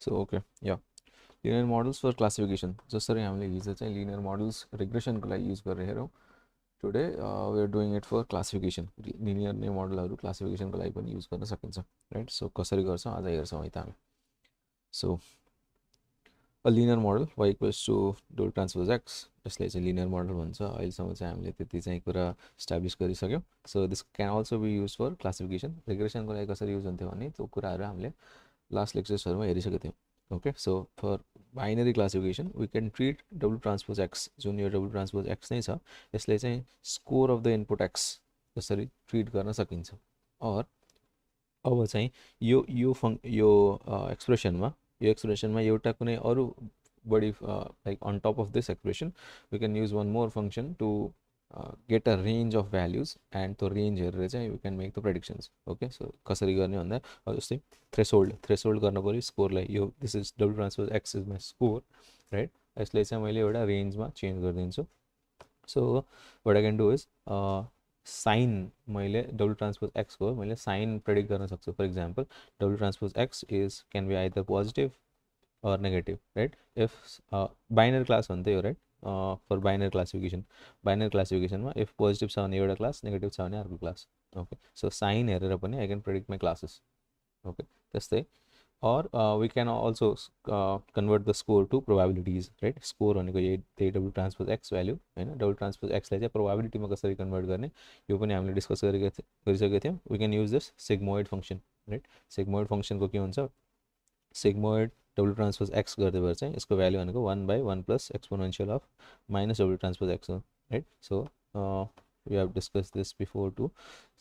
So okay, yeah, linear models for classification. जसरी हामीले हिजो चाहिँ linear models regression को लागि use गरिरहेका हौँ. Today we are doing it for classification. Linear मोडलहरू classification को लागि पनि use गर्न सकिन्छ, right? So कसरी गर्छौँ आज हेर्छौँ है त हामी. So a linear model y equals to double transpose x, यसलाई चाहिँ linear model भन्छ. अहिलेसम्म चाहिँ हामीले त्यति चाहिँ कुरा establish गरिसक्यौँ. So this can also be used for classification. Regression को लागि कसरी use हुन्थ्यो भने त्यो कुराहरू हामीले last lecturesहरूमा हेरिसकेका थियौँ. Okay, so for binary classification we can treat double transpose x, जुन यो double transpose x नै छ यसले चाहिँ score of the input x जसरी treat गर्न सकिन्छ. और अब चाहिँ यो एक्सप्रेसनमा एउटा कुनै अरू body like on top of this expression we can use one more function to get a range of values and त्यो range हेरेर चाहिँ we can make the predictions. Okay, so कसरी गर्ने भन्दा जस्तै थ्रेसोल्ड गर्न पर्यो स्कोरलाई. यो this is double transpose x is my score, right? यसलाई चाहिँ मैले एउटा रेन्जमा चेन्ज गरिदिन्छु. So what I can do is sign मैले डबल ट्रान्सपोज एक्स को मैले साइन प्रेडिक्ट गर्न सक्छु. For example double transpose x is can be either positive or negative, right? If binary class भन्दै हो, right? For binary classification मा if positive छ भने एउटा class, negative छ भने अर्को class. Okay, so sign हेरेर पनि I can predict my classes. Okay, त्यस्तै. Or we can also convert the score to probabilities, right? Score भनेको यही double transpose x value हैन. double transpose x लाई चाहिँ probability मा कसरी कन्भर्ट गर्ने यो पनि हामीले डिस्कस गरिसकेका थियौँ. We can use this sigmoid function, right? Sigmoid function को के हुन्छ? Sigmoid double transpose x गर्दै भएर चाहिँ यसको भ्यालु भनेको 1/1 plus exponential of minus double transpose x हो, right? So we have discussed this before too.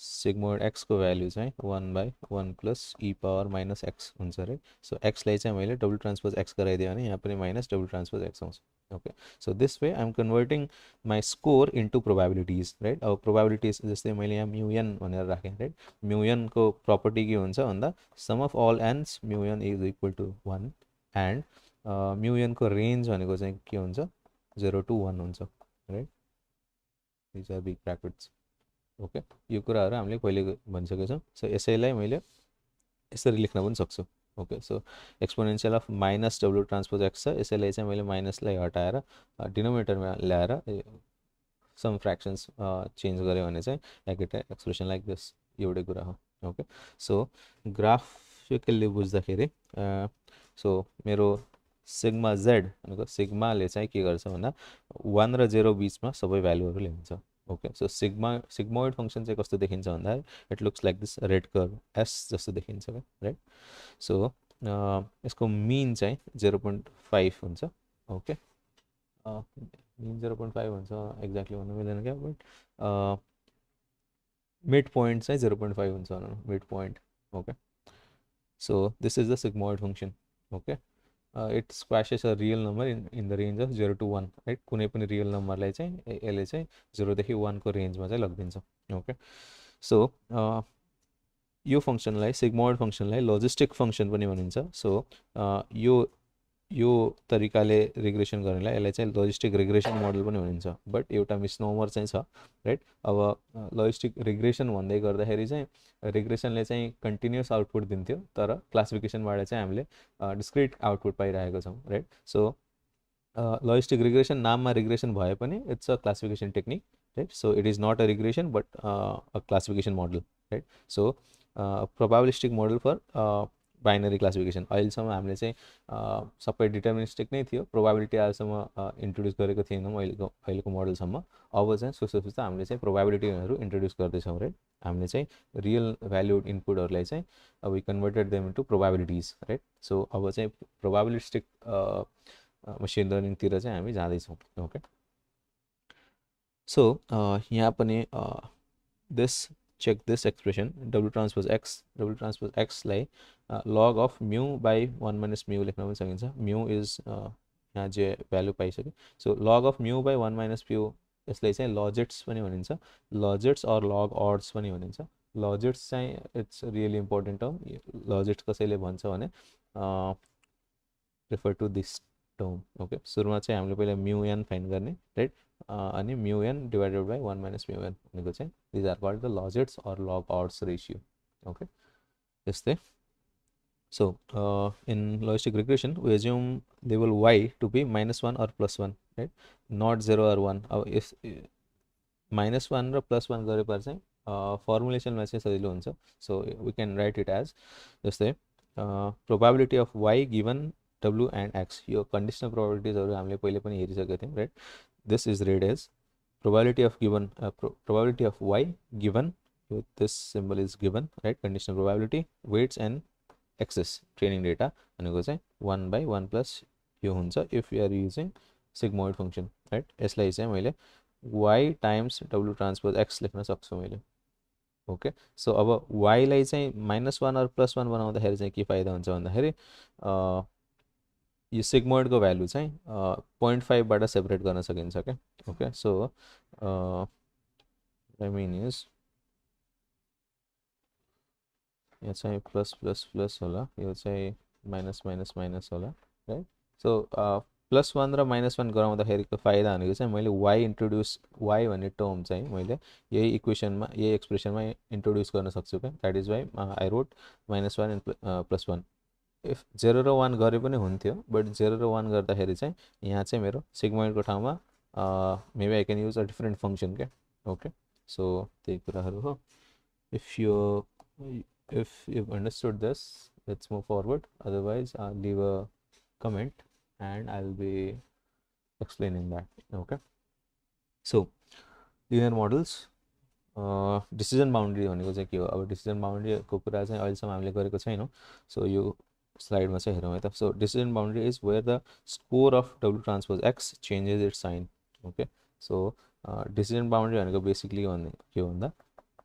Sigmoid x को भ्यालु चाहिँ 1/1 plus e power minus x हुन्छ, right? So x लाई चाहिँ मैले double transpose x गराइदिएँ भने यहाँ पनि minus double transpose x आउँछ. Okay, so this way I'm converting my score into probabilities, right? अब probabilities जस्तै मैले यहाँ mu n भनेर राखेँ, right? mu n को property के हुन्छ भन्दा sum of all n's mu n is equal to 1 and mu n को range भनेको चाहिँ के हुन्छ 0 to 1 हुन्छ, right? These are big brackets. Okay, यो कुराहरू हामीले पहिले भनिसकेका छौँ. सो यसैलाई मैले यसरी लेख्न पनि सक्छु. Okay, so exponential of minus W transpose x छ. यसैलाई चाहिँ मैले माइनसलाई हटाएर डिनोमिनेटरमा ल्याएर सम फ्र्याक्सन्स चेन्ज गऱ्यो भने चाहिँ I get expression like this. एउटै कुरा हो. ओके, सो ग्राफिकल्ली बुझ्दाखेरि सो मेरो सिग्मा जेड भनेको सिग्माले चाहिँ के गर्छ भन्दा 1 र 0 बिचमा सबै भ्यालुहरू ल्याउँछ. ओके, सो सिग्मोइड फङ्सन चाहिँ कस्तो देखिन्छ भन्दा it looks like this red curve S जस्तो देखिन्छ क्या, राइट? सो यसको मिन चाहिँ 0.5 हुन्छ. ओके, मिन 0.5 हुन्छ एक्ज्याक्टली भन्नु मिल्दैन क्या, बट मिड पोइन्ट चाहिँ 0.5 हुन्छ भनौँ, mid point. Okay, so this is the sigmoid function. Okay, it squashes a real number in the range of 0 to 1, right? कुनै पनि रियल नम्बरलाई चाहिँ यसले चाहिँ 0 देखि 1 को रेन्जमा चाहिँ लगिदिन्छ. ओके, सो यो फङ्सनलाई सिग्मोइड फङ्सनलाई लजिस्टिक फङ्सन पनि भनिन्छ. सो यो तरिकाले रिग्रेसन गर्नेलाई यसलाई चाहिँ लजिस्टिक रिग्रेसन मोडल पनि भनिन्छ. बट एउटा मिसनोमर चाहिँ छ, राइट? अब लजिस्टिक रिग्रेसन भन्दै गर्दाखेरि चाहिँ रिग्रेसनले चाहिँ कन्टिन्युस आउटपुट दिन्थ्यो, तर क्लासिफिकेसनबाट चाहिँ हामीले डिस्क्रिट आउटपुट पाइरहेको छौँ, राइट? सो लजिस्टिक रिग्रेसन नाममा रिग्रेसन भए पनि it's a classification technique, right? So it is not a regression but a classification model, right? So probabilistic model for binary classification. अहिलेसम्म हामीले चाहिँ सबै डिटर्मिनिस्टिक नै थियो, प्रोबाबिलिटी अहिलेसम्म इन्ट्रोड्युस गरेको थिएनौँ अहिलेको मोडलसम्म. अब चाहिँ सुस्त हामीले चाहिँ प्रोबाबिलिटीहरू इन्ट्रोड्युस गर्दैछौँ, राइट? हामीले चाहिँ रियल भ्याल्युड इनपुटहरूलाई चाहिँ अब we converted them into probabilities, right? So अब चाहिँ प्रोबाबिलिस्टिक मसिन लर्निङतिर चाहिँ हामी जाँदैछौँ. ओके, सो यहाँ पनि this check this expression double transpose x लाई log of mu by 1 minus mu लेख्न पनि सकिन्छ. mu is यहाँ जे भ्यालु पाइसक्यो. So log of mu by 1 minus mu यसलाई चाहिँ लजेट्स पनि भनिन्छ, लजेट्स अर लग अड्स पनि भनिन्छ. लजेट्स चाहिँ it's really important term. Logits कसैले भन्छ भने refer to this term. Okay, सुरुमा चाहिँ हामीले पहिला म्यु एन फाइन्ड गर्ने, राइट? अनि mu n divided by 1 minus mu n भनेको चाहिँ these are called the logits or log odds ratio. Okay, त्यस्तै. So in logistic regression we assume label y to be -1 or +1, right? Not 0 or 1. If -1 र +1 गरेपछि चाहिँ फर्मुलेसनमा चाहिँ सजिलो हुन्छ. So we can write it as जस्तै probability of y given w and x. यो conditional probabilitiesहरु हामीले पहिले पनि हेरिसकेका थियौं, right? This is read as probability of given probability of y given, this symbol is given, right? Conditional probability, weights and x's training data भनेको चाहिँ 1/1 plus यो हुन्छ if we are using sigmoid function, right? यसलाई चाहिँ मैले y times w transpose x लेख्न सक्छु मैले. ओके, सो अब y लाई चाहिँ -1 और +1 बनाउँदाखेरि चाहिँ के फाइदा हुन्छ भन्दाखेरि यो सिग्मोइडको भ्यालु चाहिँ 0.5 बाट सेपरेट गर्न सकिन्छ के. Okay, so I mean is यहाँ चाहिँ प्लस होला, यो चाहिँ माइनस होला, राइट? सो +1 र -1 गराउँदाखेरिको फाइदा भनेको चाहिँ मैले y भन्ने टर्म चाहिँ मैले यही इक्वेसनमा यही एक्सप्रेसनमा इन्ट्रोड्युस गर्न सक्छु क्या. That is why I wrote -1 and +1. If 0 र 1 गरे पनि हुन्थ्यो, बट 0 र 1 गर्दाखेरि चाहिँ यहाँ चाहिँ मेरो सिग्मोइडको ठाउँमा maybe I can use a different function क्या. ओके, सो त्यही कुराहरू हो. If you've understood this, let's move forward. Otherwise, I'll leave a comment and I'll be explaining that. Okay, so linear models, decision boundary भनेको चाहिँ के हो? अब decision boundary को कुरा चाहिँ अहिलेसम्म हामीले गरेको छैनौँ. So यो स्लाइडमा चाहिँ हेरौँ है त. So decision boundary is where the score of W transpose X changes its sign. Okay, so decision boundary भनेको बेसिकली के हो भन्दा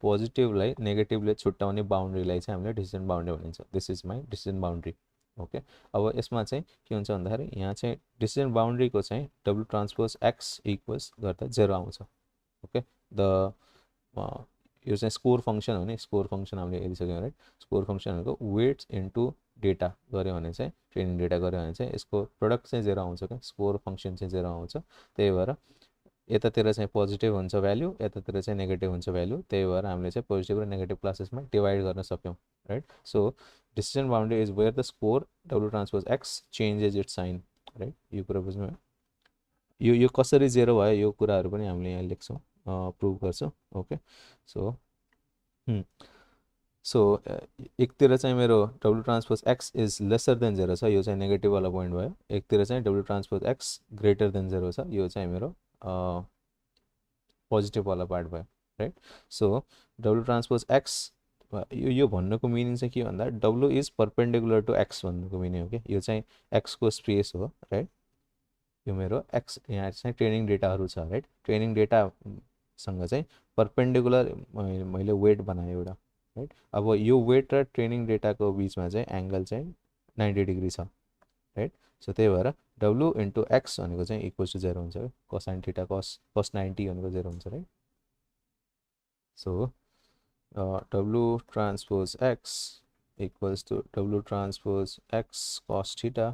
पोजिटिभलाई नेगेटिभले छुट्याउने बाउन्ड्रीलाई चाहिँ हामीले डिसिजन बाउन्ड्री भनिन्छ. This is my decision boundary. Okay, अब यसमा चाहिँ के हुन्छ भन्दाखेरि यहाँ चाहिँ डिसिजन बाउन्ड्रीको चाहिँ W ट्रान्सपोज X इक्वल्स गर्दा 0 आउँछ. ओके, द यो चाहिँ स्कोर फङ्सन हो नि. स्कोर फङ्सन हामीले हेरिसक्यौँ, राइट? स्कोर फङ्सन भनेको वेट्स इन्टु डेटा गऱ्यो भने चाहिँ ट्रेनिङ डेटा गऱ्यो भने चाहिँ यसको प्रडक्ट चाहिँ 0 आउँछ क्या. स्कोर फङ्सन चाहिँ 0 आउँछ. त्यही भएर यतातिर चाहिँ पोजिटिभ हुन्छ भ्याल्यु, यतातिर चाहिँ नेगेटिभ हुन्छ भ्याल्यु. त्यही भएर हामीले चाहिँ पोजिटिभ र नेगेटिभ क्लासेसमा डिभाइड गर्न सक्यौँ, right? So decision boundary is where the score W transpose X changes its sign, right? यो कुरा बुझ्नु. यो कसरी 0 भयो यो कुराहरू पनि हामीले यहाँ लेख्छौँ, प्रुभ गर्छौँ. ओके, सो एकतिर चाहिँ मेरो W transpose X is lesser than 0 छ, यो चाहिँ नेगेटिभ वाला पोइन्ट भयो. एकतिर चाहिँ W transpose X greater than 0 छ, यो चाहिँ मेरो पोजिटिभ वाला पार्ट भयो, right? So W transpose X यो भन्नुको मिनिङ चाहिँ के भन्दा W is perpendicular to X भन्नुको मिनिङ हो कि. यो चाहिँ X को स्पेस हो, राइट? यो मेरो X यहाँ चाहिँ ट्रेनिङ डेटाहरू छ, राइट? ट्रेनिङ डेटासँग चाहिँ परपेन्डिकुलर मैले वेट बनाएँ एउटा, राइट? अब यो वेट र ट्रेनिङ डेटाको बिचमा चाहिँ एङ्गल चाहिँ 90 डिग्री छ, राइट? सो त्यही भएर W इन्टु X भनेको चाहिँ इक्वल्स टु 0 हुन्छ क्या. कोसाइन थीटा cos 90 भनेको 0 हुन्छ, right? So W transpose X equals to W transpose X cos theta,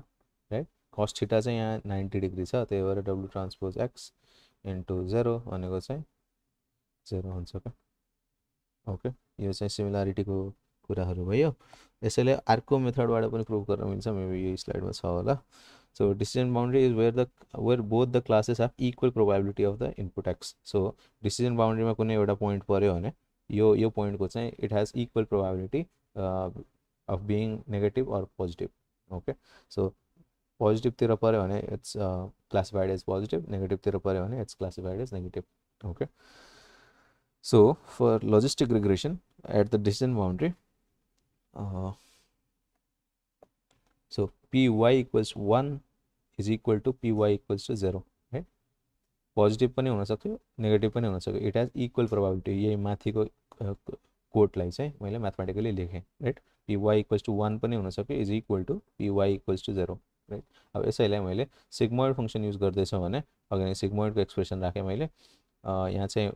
right? cos theta चाहिँ यहाँ 90 डिग्री छ, त्यही भएर W ट्रान्सपोज X इन्टु 0 भनेको चाहिँ 0 हुन्छ क्या. ओके, यो चाहिँ सिमिलारिटीको कुराहरू भयो. यसैले अर्को मेथडबाट पनि प्रुभ गर्न मिल्छ, मेबी यो स्लाइडमा छ होला. So decision boundary is where both the classes have equal probability of the input X. So decision बाउन्ड्रीमा कुनै एउटा पोइन्ट पऱ्यो भने यो पोइन्टको चाहिँ it has equal probability of being negative or positive. Okay, so पोजिटिभतिर पऱ्यो भने इट्स क्लासिफाइड एज पोजिटिभ, नेगेटिभतिर पऱ्यो भने it's classified as negative. Okay, so for logistic regression at the decision boundary, so Py equals 1 is equal to Py equals to 0, right? Positive पनि हुन सक्यो, negative पनि हुन सक्यो. It has equal probability. यही माथिको कोडलाई चाहिँ मैले म्याथमेटिकली लेखेँ, राइट? Py equals to 1 पनि हुन सक्यो, is equal to Py equals to 0, right? अब यसैलाई मैले सिग्मोइड फङ्सन युज गर्दैछु भने अगाडि सिग्मोइडको एक्सप्रेसन राखेँ मैले. यहाँ चाहिँ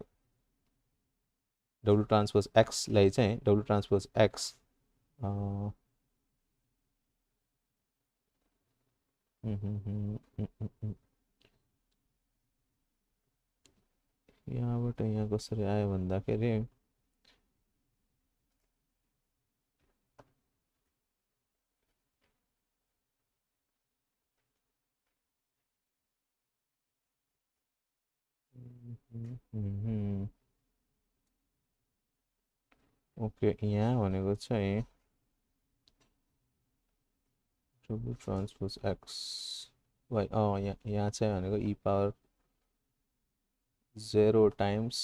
W ट्रान्सपोज X लाई चाहिँ W ट्रान्सपोज X यहाँबाट यहाँ कसरी आयो भन्दाखेरि ओके यहाँ भनेको चाहिँ डब्लु ट्रान्सपोज एक्स वाइ यहाँ चाहिँ भनेको ई पावर 0 टाइम्स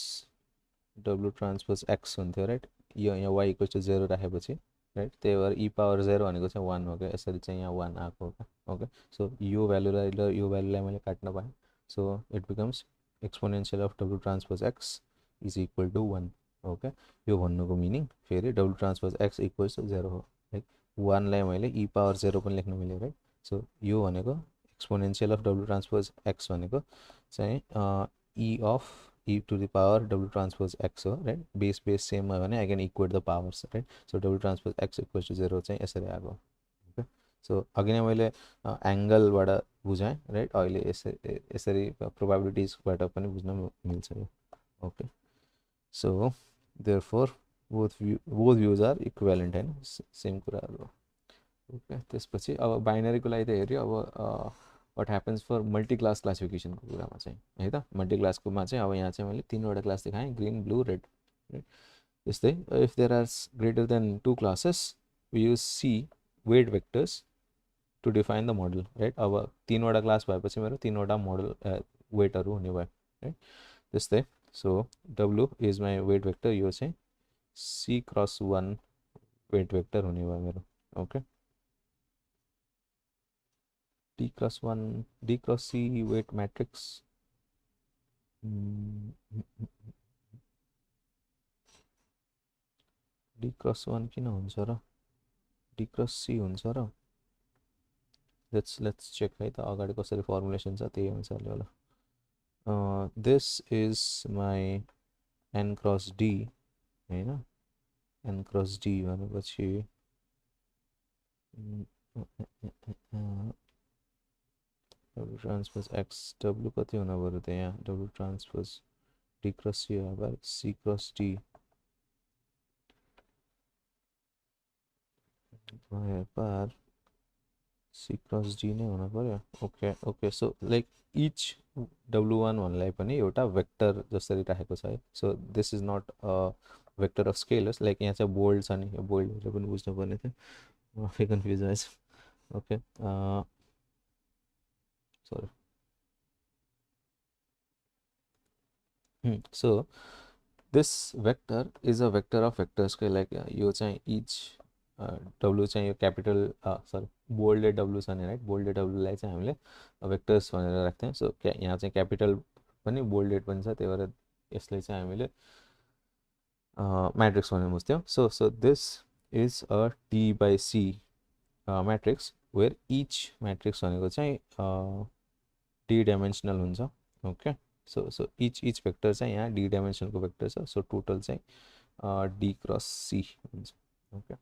डब्लु ट्रान्सपोज एक्स हुन्थ्यो राइट यो यहाँ वाइ इक्वल्स टु 0 राखेपछि राइट त्यही भएर ई पावर 0 भनेको चाहिँ 1 हो क्या यसरी चाहिँ यहाँ 1 आएको हो क्या ओके सो यो भ्यालुलाई र यो भ्यालुलाई मैले काट्न पाएँ so it becomes exponential of डब्लु transpose x is equal to 1 okay यो भन्नुको मिनिङ फेरि W transpose x equals to 0 हो लाइक 1लाई मैले ई पावर 0 पनि लेख्न मिल्यो राइट सो यो भनेको एक्सपोनेन्सियल अफ डब्लु ट्रान्सपोज एक्स भनेको चाहिँ e of e to the power w transpose x हो राइट बेस सेम भयो भने I can equate the powers right so w transpose x equals to 0 चाहिँ यसरी आएको ओके सो अघि नै मैले एङ्गलबाट बुझाएँ राइट अहिले यसरी प्रोबाबिलिटिजबाट पनि बुझ्न मिल्छ यो okay so therefore both views are equivalent होइन सेम कुराहरू ओके त्यसपछि अब बाइनरीको लागि त हेऱ्यो अब what happens for multi class classification को कुरामा चाहिँ है त मल्टी क्लासकोमा चाहिँ अब यहाँ चाहिँ मैले तीनवटा क्लास देखाएँ ग्रीन ब्लू रेड यस्तै if there are greater than 2 classes we use c weight vectors to define the model right अब तीनवटा क्लास भएपछि मेरो तीनवटा मोडल वेटहरू हुने भयो राइट त्यस्तै सो डब्लु इज माई वेट वेक्टर यो चाहिँ सी क्रस 1 वेट वेक्टर हुने भयो मेरो okay D cross 1 D cross C weight matrix D cross 1 किन हुन्छ र D cross C हुन्छ र let's check है त अगाडि कसरी फर्मुलेसन छ त्यही अनुसारले होला this is my n cross D हैन n cross D भनेपछि W transpose X W कति हुन पर्यो त यहाँ W transpose D cross C अब C cross D पर C cross D नै हुन पर्यो okay okay so like each W1 भन्नेलाई पनि एउटा वेक्टर जसरी राखेको छ है so this is not a vector of scalars like यहाँ चाहिँ बोल्ड छ नि यो बोल्डहरू पनि बुझ्नुपर्ने थियो आफै कन्फ्युज भएछ okay sorry so this vector is a vector of vectors को like यो चाहिँ each w चाहिँ यो क्यापिटल सरी बोल्डेड w छ नि राइट बोल्डेड w लाई चाहिँ हामीले वेक्टर्स भनेर राख्थ्यौँ सो यहाँ चाहिँ क्यापिटल पनि बोल्डेड पनि छ त्यही भएर यसलाई चाहिँ हामीले म्याट्रिक्स भनेर बुझ्थ्यौँ so this is a T by C matrix where each matrix भनेको चाहिँ डी डाइमेन्सनल हुन्छ ओके सो इच भेक्टर चाहिँ यहाँ डी डाइमेन्सनलको भेक्टर छ सो टोटल चाहिँ डी क्रस सी हुन्छ ओके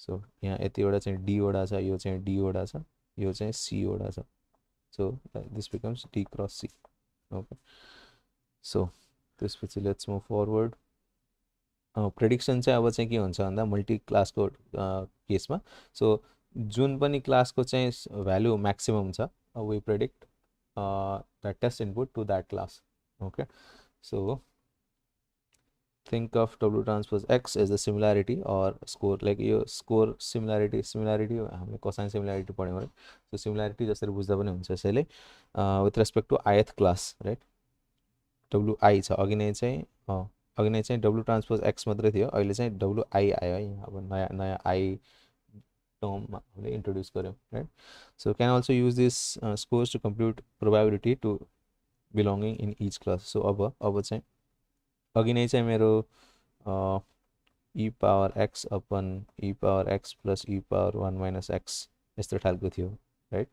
सो यहाँ यतिवटा चाहिँ डीवटा छ यो चाहिँ डीवटा छ यो चाहिँ सीवटा छ so this becomes d cross c okay so त्यसपछि लेट्स मुभ फरवर्ड प्रेडिक्सन चाहिँ अब चाहिँ के हुन्छ भन्दा मल्टी क्लासको केसमा सो जुन पनि क्लासको चाहिँ भ्यालु म्याक्सिमम छ we predict the test input to that class okay so think of W transpose X as the similarity or score like यो score similarity हामीले cosine similarity पढ्यौँ है so similarity जसरी बुझ्दा पनि हुन्छ यसैले with respect to ith class right WI छ अघि नै चाहिँ W transpose X मात्रै थियो अहिले चाहिँ WI आयो है अब नयाँ I term हामीले introduce गर्यौँ right so can also use this scores to compute probability to belonging in each class so अब चाहिँ अघि नै चाहिँ मेरो e power x upon e power x plus e power 1 minus x यस्तो खालको थियो राइट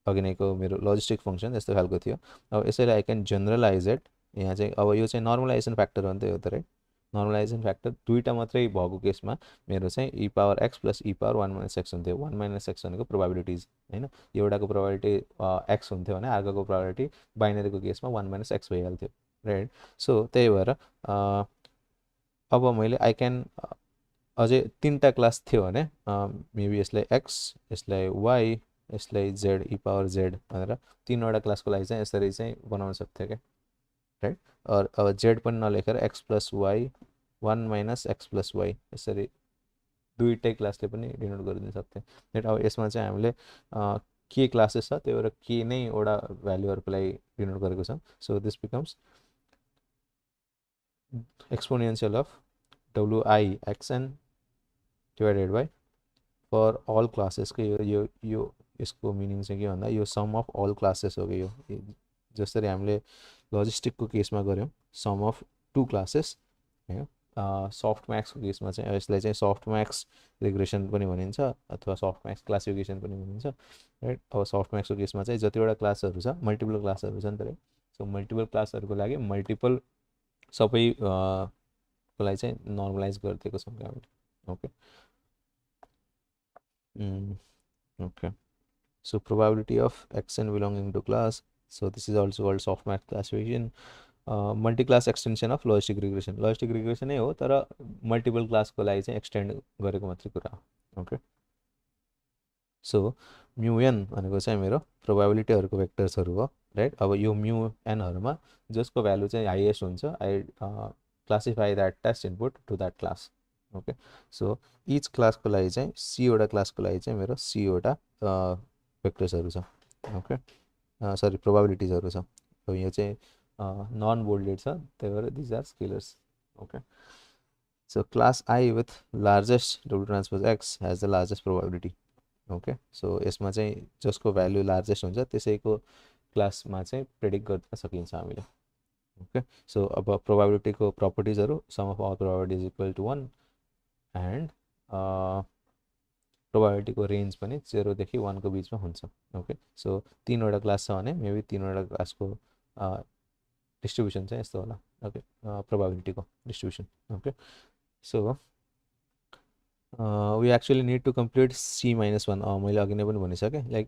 अघि नैको मेरो लजिस्टिक फङ्सन यस्तो खालको थियो अब यसैले आई क्यान जेनरलाइज इट यहाँ चाहिँ अब यो चाहिँ नर्मलाइजेसन फ्याक्टर हो नि त यो त राइट नर्मलाइजेसन फ्याक्टर दुईवटा मात्रै भएको केसमा मेरो चाहिँ ई पावर एक्स प्लस ई पावर 1 माइनस एक्स हुन्थ्यो 1 माइनस एक्स भनेको प्रोबाबिलिटिज होइन एउटाको प्रोबाबिलिटी एक्स हुन्थ्यो भने अर्कोको प्रोबाबिलिटी बाइनरीको केसमा 1 माइनस एक्स भइहाल्थ्यो राइट सो त्यही भएर अब मैले आई क्यान अझै तिनवटा क्लास थियो भने मेबी यसलाई एक्स यसलाई वाई यसलाई जेड ई पावर जेड भनेर तिनवटा क्लासको लागि चाहिँ यसरी चाहिँ बनाउन सक्थ्यो क्या राइट अब जेड पनि नलेखेर x plus y 1 minus x plus y यसरी दुईटै क्लासले पनि डिनोट गरिदिन सक्थ्यो राइट अब यसमा चाहिँ हामीले के क्लासेस छ त्यही भएर के नै एउटा भ्यालुहरूको लागि डिनोट गरेको छ so this becomes exponential of डब्लुआई x n divided by for all क्लासेसको यो यसको मिनिङ चाहिँ के भन्दा यो सम अफ अल क्लासेस हो कि यो जसरी हामीले लजिस्टिकको केसमा गऱ्यौँ सम अफ टु क्लासेस होइन सफ्ट म्याक्सको केसमा चाहिँ यसलाई चाहिँ सफ्ट म्याक्स रिग्रेसन पनि भनिन्छ अथवा सफ्ट म्याक्स क्लासिफिकेसन पनि भनिन्छ राइट अब सफ्ट म्याक्सको केसमा चाहिँ जतिवटा क्लासहरू छ मल्टिपल क्लासहरू छ नि त राइट सो मल्टिपल क्लासहरूको लागि मल्टिपल सबै को लागि चाहिँ नर्मलाइज गरिदिएको छौँ हामीले okay okay so probability of xn belonging to class so this is also called softmax classification multi-class extension of logistic regression नै हो तर मल्टिपल क्लासको लागि चाहिँ एक्सटेन्ड गरेको मात्रै कुरा हो ओके सो म्यु एन भनेको चाहिँ मेरो प्रोबेबिलिटीहरूको भेक्टर्सहरू हो राइट अब यो म्यु एनहरूमा जसको भ्यालु चाहिँ हाइएस्ट हुन्छ I classify that test input to that class okay so each क्लासको लागि चाहिँ सीवटा क्लासको लागि चाहिँ मेरो सीवटा भेक्टर्सहरू छ ओके सरी प्रोबेबिलिटिजहरू छ अब यो चाहिँ नन बोल्डेड छ त्यही भएर these are scalars okay so class i with largest डब्लु transpose x has the largest probability okay so यसमा चाहिँ जसको भ्यालु लार्जेस्ट हुन्छ त्यसैको क्लासमा चाहिँ प्रेडिक्ट गर्न सकिन्छ हामीले ओके सो अब प्रोबेबिलिटीको प्रपर्टिजहरू sum of all probability is equal to 1 and प्रोबेबिलिटीको रेन्ज पनि 0 देखि 1 को बिचमा हुन्छ ओके सो तीनवटा क्लास छ भने मेबी तीनवटा क्लासको डिस्ट्रिब्युसन चाहिँ यस्तो होला ओके प्रोबेबिलिटीको distribution okay so we actually need to complete C minus 1 मैले अघि नै पनि भनिसकेँ लाइक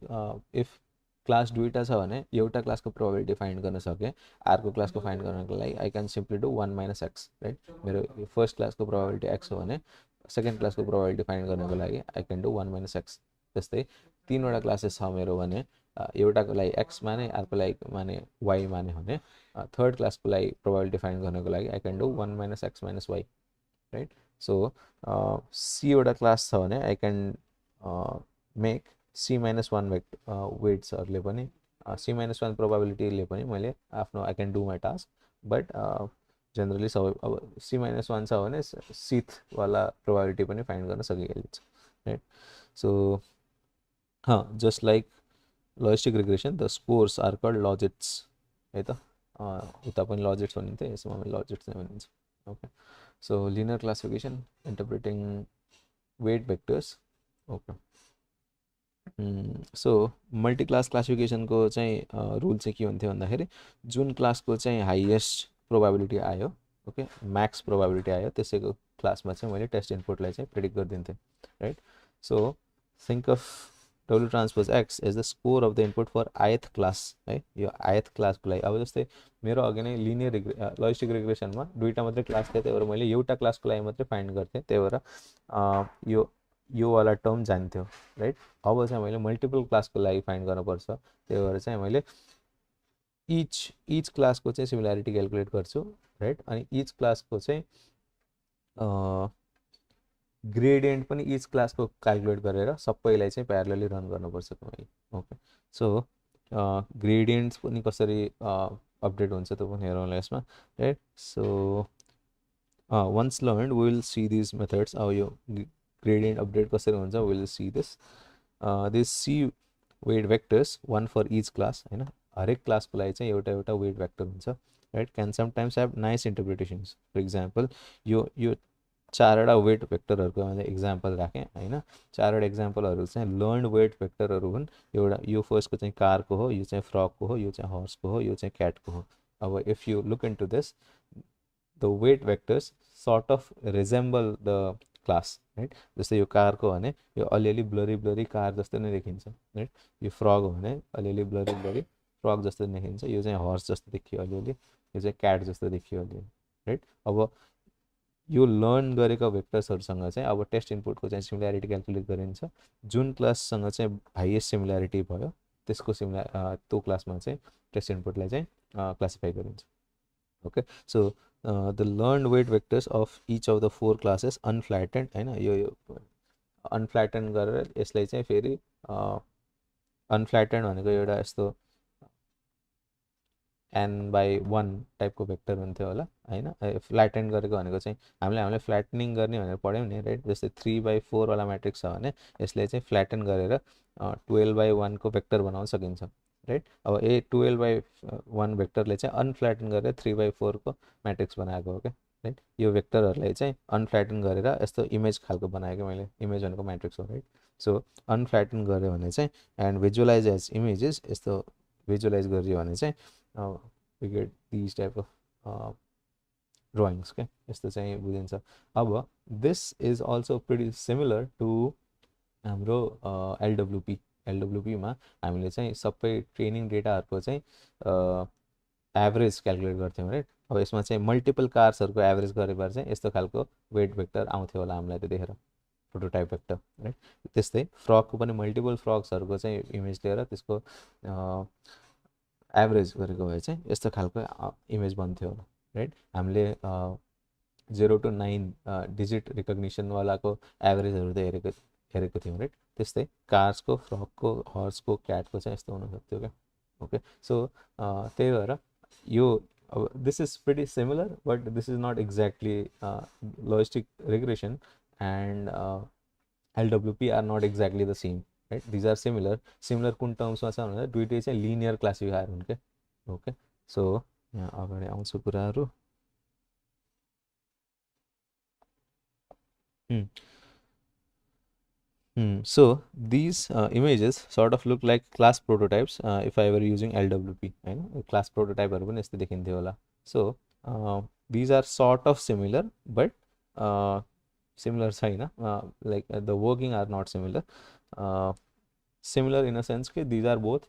इफ क्लास दुईवटा छ भने एउटा क्लासको प्रोबेबिलिटी फाइन्ड गर्न सकेँ अर्को क्लासको फाइन्ड गर्नको लागि I can simply do 1 minus x right मेरो फर्स्ट क्लासको प्रोबेबिलिटी एक्स हो भने सेकेन्ड क्लासको प्रोबेबिलिटी फाइन्ड गर्नको लागि I can do 1 minus x जस्तै तीनवटा क्लासेस छ मेरो भने एउटाको लागि एक्स माने अर्को लागि माने वाई माने भने थर्ड क्लासको लागि प्रोबेबिलिटी फाइन्ड गर्नको लागि I can do 1 minus x minus y right so सीवटा क्लास छ भने I can make C minus 1 वेट्सहरूले पनि सी माइनस 1 प्रोबेबिलिटीले पनि मैले आफ्नो I can do my task but generally सबै अब सी माइनस 1 छ भने सिथवाला प्रोबेबिलिटी पनि फाइन्ड गर्न सकिहाल्छ right so just like logistic regression the scores are called logits है त उता पनि लजिट्स भनिन्छ यसमा पनि लजिट्स नै भनिन्छ okay so linear classification interpreting weight vectors okay so multi class क्लासिफिकेसनको चाहिँ रुल चाहिँ के हुन्थ्यो भन्दाखेरि जुन क्लासको चाहिँ हाइएस्ट प्रोबेबिलिटी आयो ओके म्याक्स प्रोबेबिलिटी आयो त्यसैको क्लासमा चाहिँ मैले टेस्ट इनपुटलाई चाहिँ प्रेडिक्ट गरिदिन्थेँ राइट सो थिङ्क अफ डब्लु transpose x is the score of the input for ith class है यो आयथ क्लासको लागि अब जस्तै मेरो अघि नै लिनियर लजिस्टिक रिग्रेसनमा दुईवटा मात्रै क्लास थियो त्यही भएर मैले एउटा क्लासको लागि मात्रै फाइन्ड गर्थेँ त्यही भएर योवाला टर्म जान्थ्यो राइट अब चाहिँ मैले मल्टिपल क्लासको लागि फाइन्ड गर्नुपर्छ त्यही भएर चाहिँ मैले इच क्लासको चाहिँ सिमिल्यारिटी क्यालकुलेट गर्छु राइट अनि इच क्लासको चाहिँ ग्रेडियन्ट पनि इच क्लासको क्यालकुलेट गरेर सबैलाई चाहिँ प्यारलली रन गर्नुपर्छ मैले ओके सो ग्रेडियन्ट्स पनि कसरी अपडेट हुन्छ त्यो पनि हेरौँला यसमा right so once learned we will see this methods अब यो ग्रेडियन्ट अपडेट कसरी हुन्छ we will see this C weight vectors one for each class होइन हरेक क्लासको लागि चाहिँ एउटा एउटा वेट भेक्टर हुन्छ right can sometimes have nice interpretations for example यो चारवटा वेट भेक्टरहरूको मैले इक्जाम्पल राखेँ होइन चारवटा इक्जाम्पलहरू चाहिँ लर्न्ड वेट भेक्टरहरू हुन् एउटा यो फर्स्टको चाहिँ कारको हो यो चाहिँ फ्रगको हो यो चाहिँ हर्सको हो यो चाहिँ क्याटको हो अब if you look into this the weight vectors sort of resemble the class right जस्तै यो कारको हो भने यो अलिअलि ब्लरी कार जस्तो नै देखिन्छ राइट यो फ्रग हो भने अलिअलि ब्लरी फ्रग जस्तो देखिन्छ यो चाहिँ हर्स जस्तो देखियो अलिअलि यो चाहिँ क्याट जस्तो देखियो अलिअलि राइट अब यो लर्न गरेको भेक्टर्सहरूसँग चाहिँ अब टेस्ट इनपुटको चाहिँ सिमिल्यारिटी क्यालकुलेट गरिन्छ जुन क्लाससँग चाहिँ हाइएस्ट सिमिल्यारिटी भयो त्यसको त्यो क्लासमा चाहिँ टेस्ट इनपुटलाई चाहिँ क्लासिफाई गरिन्छ Okay, so the learned weight vectors of each of the four classes unflattened हैन यो unflattened गरेर यसलाई चाहिँ फेरि unflattened भनेको एउटा यस्तो n by 1 टाइपको भेक्टर हुन्थ्यो होला हैन फ्ल्याटेन्ड गरेको भनेको चाहिँ हामीले फ्ल्याटनिङ गर्ने भनेर पढ्यौँ नि राइट जस्तै 3/4 वाला म्याट्रिक्स छ भने यसले चाहिँ फ्ल्याटन गरेर 12/1 को भेक्टर बनाउन सकिन्छ राइट अब 12/1 भेक्टरले चाहिँ अनफ्ल्याटन गरेर 3/4 को म्याट्रिक्स बनाएको हो क्या राइट यो भेक्टरहरूलाई चाहिँ अनफ्ल्याटन गरेर यस्तो इमेज खालको बनाएको मैले इमेज भनेको म्याट्रिक्स हो राइट सो अनफ्ल्याटन गऱ्यो भने चाहिँ एन्ड भिजुअलाइज एज इमेजेस यस्तो भिजुअलाइज गरियो भने चाहिँ we get these type of drawings okay यस्तो चाहिँ बुझिन्छ अब this is also pretty similar to हाम्रो LWP मा हामीले चाहिँ सबै ट्रेनिङ डेटाहरूको चाहिँ एभरेज क्याल्कुलेट गर्थ्यौँ राइट अब यसमा चाहिँ मल्टिपल कार्सहरूको एभरेज गरेर चाहिँ यस्तो खालको वेट भेक्टर आउँथ्यो होला हामीलाई त्यतिखेर प्रोटोटाइप भेक्टर राइट त्यस्तै फ्रगको पनि मल्टिपल फ्रग्सहरूको चाहिँ इमेज लिएर त्यसको एभरेज गरेको भए चाहिँ यस्तो खालको इमेज बन्थ्यो होला राइट हामीले 0 to 9 डिजिट रिकग्निसनवालाको एभरेजहरू त हेरेको थियौँ राइट त्यस्तै कार्सको फ्रगको हर्सको क्याटको चाहिँ यस्तो हुनसक्थ्यो क्या ओके सो त्यही भएर यो अब this is pretty similar but this is not exactly logistic regression and LWP are not exactly the same right these are similar कुन टर्म्समा छ भन्दा दुईटै चाहिँ लिनियर क्लासिफायर हुन् के ओके सो यहाँ अगाडि आउँछ कुराहरू so these images sort of look like class prototypes if I were using LWP हैन class prototypeहरु पनि यस्तै देखिन्थ्यो होला so these are sort of similar but similar छैन like the working are not similar similar in a sense that these are both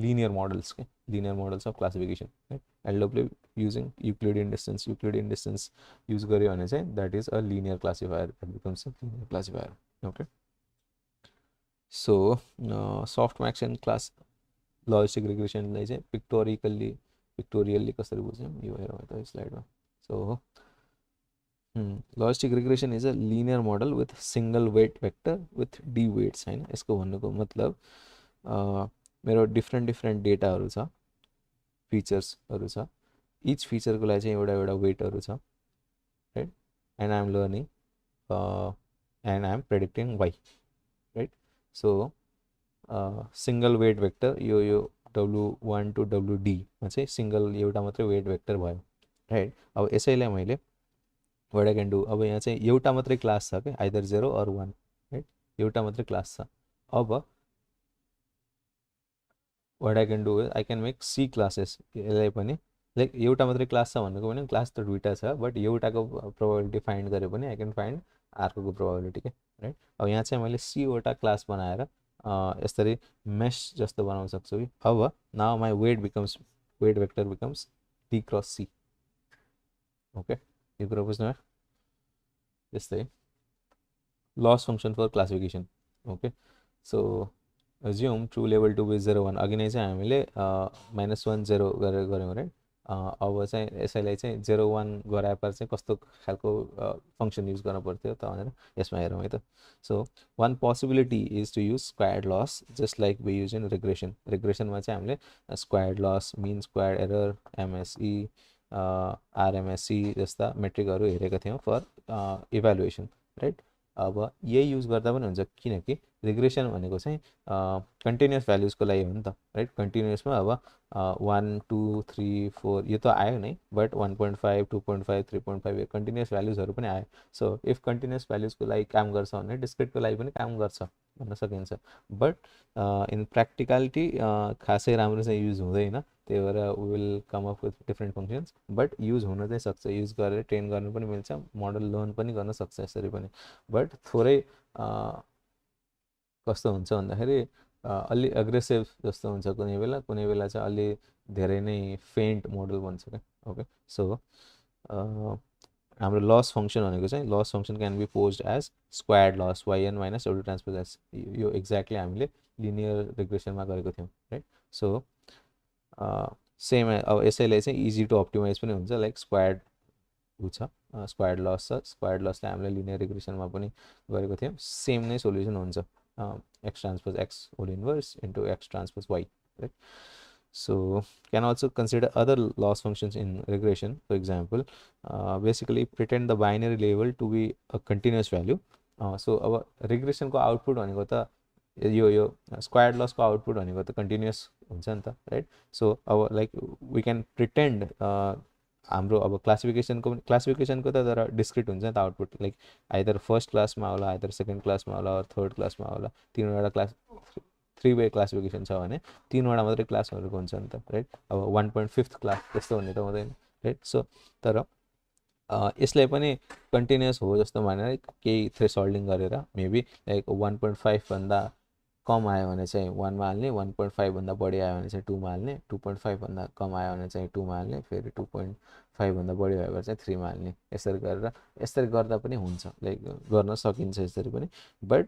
linear models of classification right LW using Euclidean distance use garyo भने चाहिँ that is a linear classifier that becomes a linear classifier okay so softmax and class logistic regression लाई चाहिँ pictorially कसरी बुझ्यौं यो हेरौँ त स्लाइडमा so logistic regression is a linear model with single weight vector with d weights हैन यसको भन्नुको मतलब मेरो डिफरेन्ट डेटाहरु छ फिचर्सहरु छ each feature को लागि चाहिँ एउटा वेटहरु छ right and I am learning and I am predicting y right so single weight vector यो w1 to wd मा चाहिँ सिंगल एउटा मात्रै वेट भेक्टर भयो राइट अब यसैलाई मैले what I can do अब यहाँ चाहिँ एउटा मात्रै क्लास छ के either 0 or 1 right एउटा मात्रै क्लास छ अब what I can do is I can make C classes यसलाई पनि लाइक एउटा मात्रै क्लास छ भनेको पनि क्लास त दुईटा छ बट एउटाको प्रोबेबिलिटी फाइन्ड गरे पनि आई क्यान फाइन्ड अर्कोको प्रोबेबिलिटी के राइट अब यहाँ चाहिँ मैले C वटा क्लास बनाएर यसरी मेश जस्तो बनाउन सक्छु कि अब now my weight vector becomes D cross C okay यो कुरा बुझ्नु त्यस्तै loss function for classification okay so assume true label to be 0 1 अघि नै चाहिँ हामीले -1 0 गरेर गर्यौं राइट अब चाहिँ यसैलाई चाहिँ 0 1 गराएपछि चाहिँ कस्तो खालको फंक्सन युज गर्न पर्थ्यो त भनेर यसमा हेरौँ है त so one possibility is to use squared loss just like we use in regression मा चाहिँ हामीले squared loss mean squared error MSE RMSE जस्ता मेट्रिकहरु हेरेका थियौं फर इभ्यालुएसन राइट अब यही युज गर्दा पनि हुन्छ किनकि रिग्रेसन भनेको चाहिँ कन्टिन्युअस भ्यालुजको लागि हो नि त राइट कन्टिन्युअसमा अब 1 2 3 4 यो त आयो नै बट 1.5 2.5 3.5 यो कन्टिन्युअस भ्यालुजहरु पनि आयो सो इफ कन्टिन्युअस भ्यालुजको लागि काम गर्छ भने डिस्क्रिटको लागि पनि काम गर्छ भन्न सकिन्छ बट इन प्र्याक्टिकलिटी खासै राम्रो चाहिँ युज हुँदैन त्यही भएर we will come up with different functions but use हुन चाहिँ सक्छ युज गरेर ट्रेन गर्नु पनि मिल्छ मोडल लर्न पनि गर्न सक्छ यसरी पनि बट थोरै कस्तो हुन्छ भन्दाखेरि अलि एग्रेसिभ जस्तो हुन्छ कुनै बेला चाहिँ अलि धेरै नै फेन्ट मोडल बन्छ के ओके सो हाम्रो लस फंक्सन भनेको चाहिँ loss function can be posed as squared loss yn minus w transpose s यो एक्ज्याक्टली हामीले लिनियर रिग्रेसनमा गरेको थियौं राइट सो सेम अब यसैले चाहिँ इजी टु अप्टिमाइज पनि हुन्छ लाइक स्क्वायर्ड ऊ छ स्क्वायर्ड लस छ स्क्वायर्ड लसले हामीले लिनियर रिग्रेसनमा पनि गरेको थियौँ सेम नै सोल्युसन हुन्छ x transpose x whole inverse into x transpose y right so can also consider other loss functions in regression. For example, basically pretend the binary label to be a continuous value. So अब regression को output भनेको त यो squared लसको output भनेको त continuous हुन्छ नि त राइट सो अब लाइक वी क्यान प्रिटेन्ड हाम्रो अब क्लासिफिकेसनको त तर डिस्क्रिट हुन्छ नि त आउटपुट लाइक आइदर फर्स्ट क्लासमा होला आइदर सेकेन्ड क्लासमा होला थर्ड क्लासमा होला तिनवटा क्लास 3 वे क्लासिफिकेसन छ भने तिनवटा मात्रै क्लासहरूको हुन्छ नि त राइट अब 1.5 क्लास त्यस्तो भन्ने त हुँदैन राइट सो तर यसलाई पनि कन्टिन्युअस हो जस्तो भनेर केही थ्रेसहोल्डिङ गरेर मेबी लाइक 1.5 भन्दा कम आयो भने चाहिँ 1 मा हाल्ने 1.5 भन्दा बढी आयो भने चाहिँ 2 मा हाल्ने 2.5 भन्दा कम आयो भने चाहिँ 2 मा हाल्ने फेरि 2.5 भन्दा बढी भयो भने चाहिँ 3 मा हाल्ने यसरी गर्दा पनि हुन्छ लाइक गर्न सकिन्छ यसरी पनि but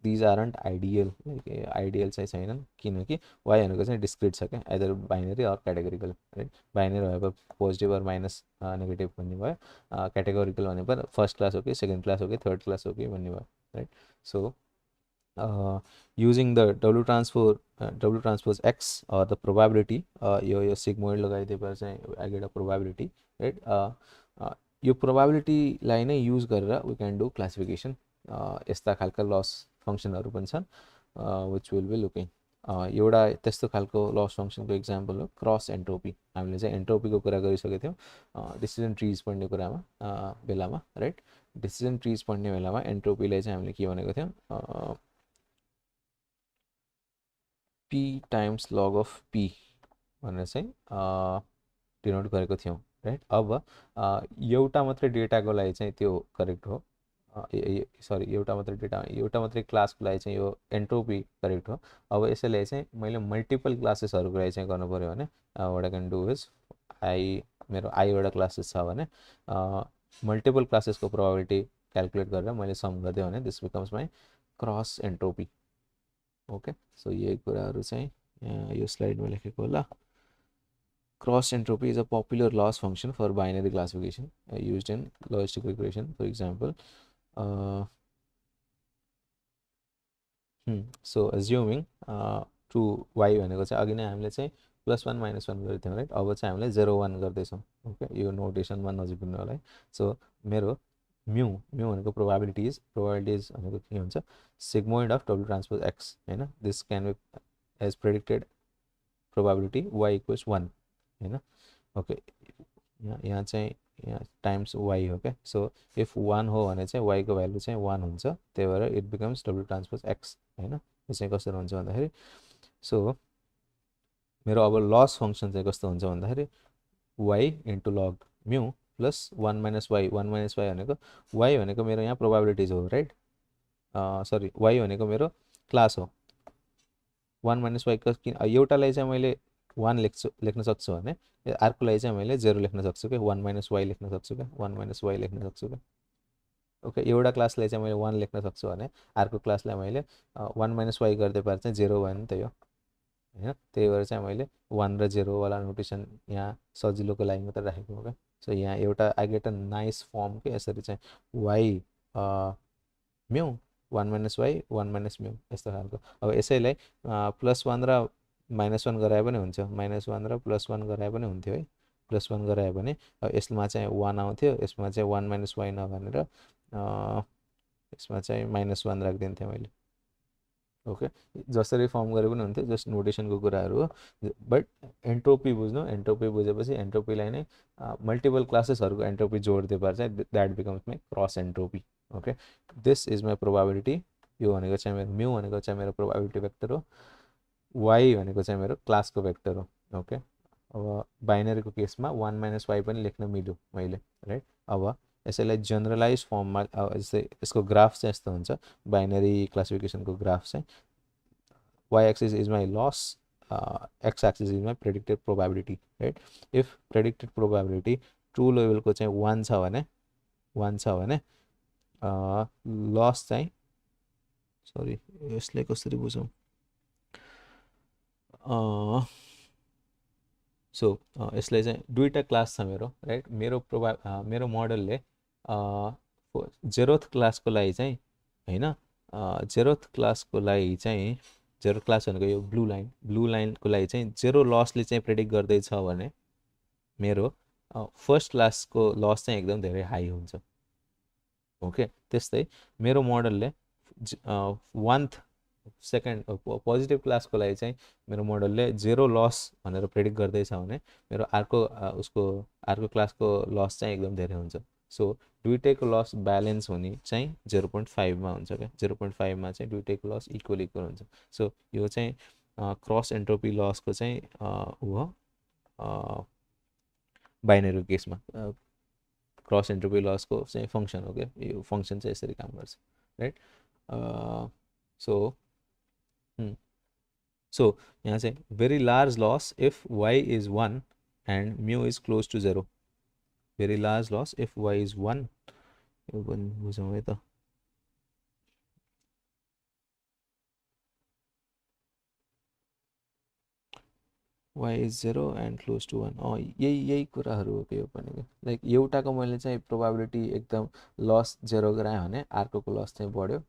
these aren't ideal like ideal चाहिँ छैनन् किनकि वाइ भनेको चाहिँ डिस्क्रिट छ क्या either binary or categorical right binary भएको पोजिटिभ अर माइनस नेगेटिभ भन्ने भयो क्याटेगोरिकल भनेको फर्स्ट क्लास हो कि सेकेन्ड क्लास हो कि थर्ड क्लास हो कि भन्ने भयो right so using the W transpose X or the probability यो sigmoid लगाइदिएपछि चाहिँ I get a probability right यो probability लाई नै use गरेर we can do classification यस्ता खालका loss फंक्सनहरू पनि छन् which will be looking एउटा त्यस्तो खालको loss फंक्सनको एक्जाम्पल हो क्रस एन्ट्रोपी हामीले चाहिँ एन्ट्रोपीको कुरा गरिसकेको थियौँ डिसिजन ट्रिज पढ्ने कुरामा बेलामा राइट डिसिजन ट्रिज पढ्ने बेलामा एन्ट्रोपीलाई चाहिँ हामीले के भनेको थियौँ p times log of p भनेर चाहिँ डिनोट गरेको थियौँ राइट अब एउटा मात्रै डेटाको लागि चाहिँ त्यो करेक्ट हो सरी एउटा मात्रै क्लासको लागि चाहिँ यो एन्ट्रोपी करेक्ट हो अब यसैले चाहिँ मैले मल्टिपल क्लासेसहरूको लागि चाहिँ गर्नु पऱ्यो भने what I can do is मेरो आईवटा क्लासेस छ भने मल्टिपल क्लासेसको प्रोबेबिलिटी क्यालकुलेट गरेर मैले सम गरिदिएँ भने this becomes my cross entropy okay so यही कुराहरू चाहिँ यो स्लाइडमा लेखेको होला cross entropy is a popular loss function for binary classification used in logistic regression for example so assuming to y भनेको चाहिँ अघि नै हामीले चाहिँ +1 -1 गरेको थियौँ राइट अब चाहिँ हामीले 0 1 गर्दैछौँ ओके यो नोटेसनमा नजिक्नु होला है सो मेरो म्यू भनेको प्रोबेबिलिटिज भनेको के हुन्छ sigmoid of W transpose X हैन this can be as predicted probability y = 1 हैन ओके यहाँ चाहिँ यहाँ टाइम्स y हो क्या सो इफ 1 हो भने चाहिँ y को भ्यालु चाहिँ 1 हुन्छ त्यही भएर it becomes W transpose X हैन यो चाहिँ कसरी हुन्छ भन्दाखेरि सो मेरो अब लस फंक्सन चाहिँ कस्तो हुन्छ भन्दाखेरि y into log mu plus 1 - y 1 - y भनेको y भनेको मेरो यहाँ प्रोबेबिलिटिज हो राइट सरी y भनेको मेरो क्लास हो 1 - y को एउटालाई चाहिँ मैले 1 लेख्न सक्छु भने अर्कोलाई चाहिँ मैले 0 लेख्न सक्छु के 1 - y लेख्न सक्छु के 1 - y लेख्न सक्छु के ओके एउटा क्लासलाई चाहिँ मैले 1 लेख्न सक्छु भने अर्को क्लासलाई मैले 1 - y गर्दै पार चाहिँ 0 भयो नि त यो हैन त्यही भएर चाहिँ मैले 1 र 0 वाला नोटेसन यहाँ सजिलोको लागि मात्र राखेको हो क्या सो यहाँ एउटा I get a nice form के यसरी चाहिँ y म्यू 1 - y 1 - म्यू यस्तो खालको अब यसैलाई +1 र -1 गराए पनि हुन्छ -1 र +1 गराए पनि हुन्थ्यो है +1 गरायो भने यसमा चाहिँ 1 आउँथ्यो यसमा चाहिँ 1 - y नभनेर यसमा चाहिँ -1 राखिदिन्थेँ मैले ओके जसरी फर्म गरे पनि हुन्थ्यो जस्ट नोटेसनको कुराहरू हो बट एन्ट्रोपी बुझ्नु एन्ट्रोपी बुझेपछि एन्ट्रोपीलाई नै मल्टिपल क्लासेसहरूको एन्ट्रोपी जोड्दै पार चाहिँ that becomes my cross entropy okay this is my probability यो भनेको चाहिँ मेरो म्यू भनेको चाहिँ मेरो प्रोबेबिलिटी भेक्टर हो वाइ भनेको चाहिँ मेरो क्लासको भेक्टर हो ओके अब बाइनरीको केसमा 1 - y पनि लेख्न मिल्यो मैले राइट अब यसैलाई जनरलाइज फर्ममा जस्तै यसको ग्राफ चाहिँ यस्तो हुन्छ बाइनरी क्लासिफिकेसनको ग्राफ चाहिँ y axis is my loss x axis is my predicted probability right if predicted probability true लेभलको चाहिँ 1 छ भने लस चाहिँ सरी यसलाई कसरी बुझौँ सो यसलाई चाहिँ दुईवटा क्लास छ मेरो, राइट। मेरो मोडलले जेरोथ क्लासको लागि चाहिँ होइन, जेरोथ क्लासको लागि चाहिँ जेरो क्लास भनेको यो ब्लू लाइनको लागि चाहिँ जेरो लसले चाहिँ प्रेडिक्ट गर्दैछ भने मेरो फर्स्ट क्लासको लस चाहिँ एकदम धेरै हाई हुन्छ। ओके, त्यस्तै मेरो मोडलले वान्थ सेकेन्ड पोजिटिभ क्लासको लागि चाहिँ मेरो मोडलले जेरो लस भनेर प्रेडिक्ट गर्दैछ भने मेरो अर्को क्लासको लस चाहिँ एकदम धेरै हुन्छ। सो दुइटैको लस ब्यालेन्स हुने चाहिँ 0.5मा हुन्छ क्या। 0.5मा चाहिँ दुइटैको लस इक्वल हुन्छ। सो यो चाहिँ क्रस एन्ट्रोपी लसको चाहिँ हो बाइनरी केसमा क्रस एन्ट्रोपी लसको चाहिँ फङ्सन हो क्या। यो फङ्सन चाहिँ यसरी काम गर्छ, राइट। सो सो यहाँ चाहिँ very large loss if y is 1 and mu is close to 0। Very large loss if y is 1, यो पनि बुझौँ है त। y is 0 and close to 1, यही कुराहरू हो कि यो पनि। लाइक एउटाको मैले चाहिँ प्रोबाबिलिटी एकदम लस 0 गराएँ भने अर्कोको लस चाहिँ बढ्यो।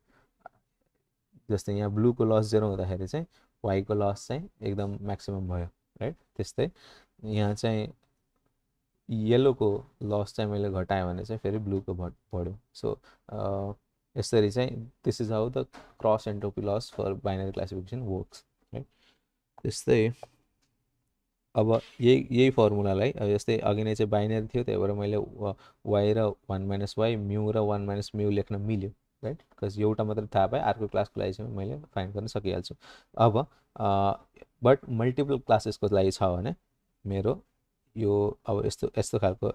जस्तै यहाँ ब्लूको लस 0 हुँदाखेरि चाहिँ वाईको लस चाहिँ एकदम म्याक्सिमम भयो, राइट। त्यस्तै यहाँ चाहिँ येल्लोको लस चाहिँ मैले घटाएँ भने चाहिँ फेरि ब्लूको बढ्यो। सो यसरी चाहिँ this is how the cross entropy loss for binary classification works, right. त्यस्तै अब यही फर्मुलालाई अब जस्तै अघि नै चाहिँ बाइनरी थियो, त्यही भएर मैले वाई र 1 - वाई, म्यू र 1 - म्यू लेख्न मिल्यो, राइट। बिकज एउटा मात्रै थाहा पाएँ, अर्को क्लासको लागि चाहिँ मैले फाइन्ड गर्न सकिहाल्छु। अब बट मल्टिपल क्लासेसको लागि छ भने मेरो यो अब यस्तो खालको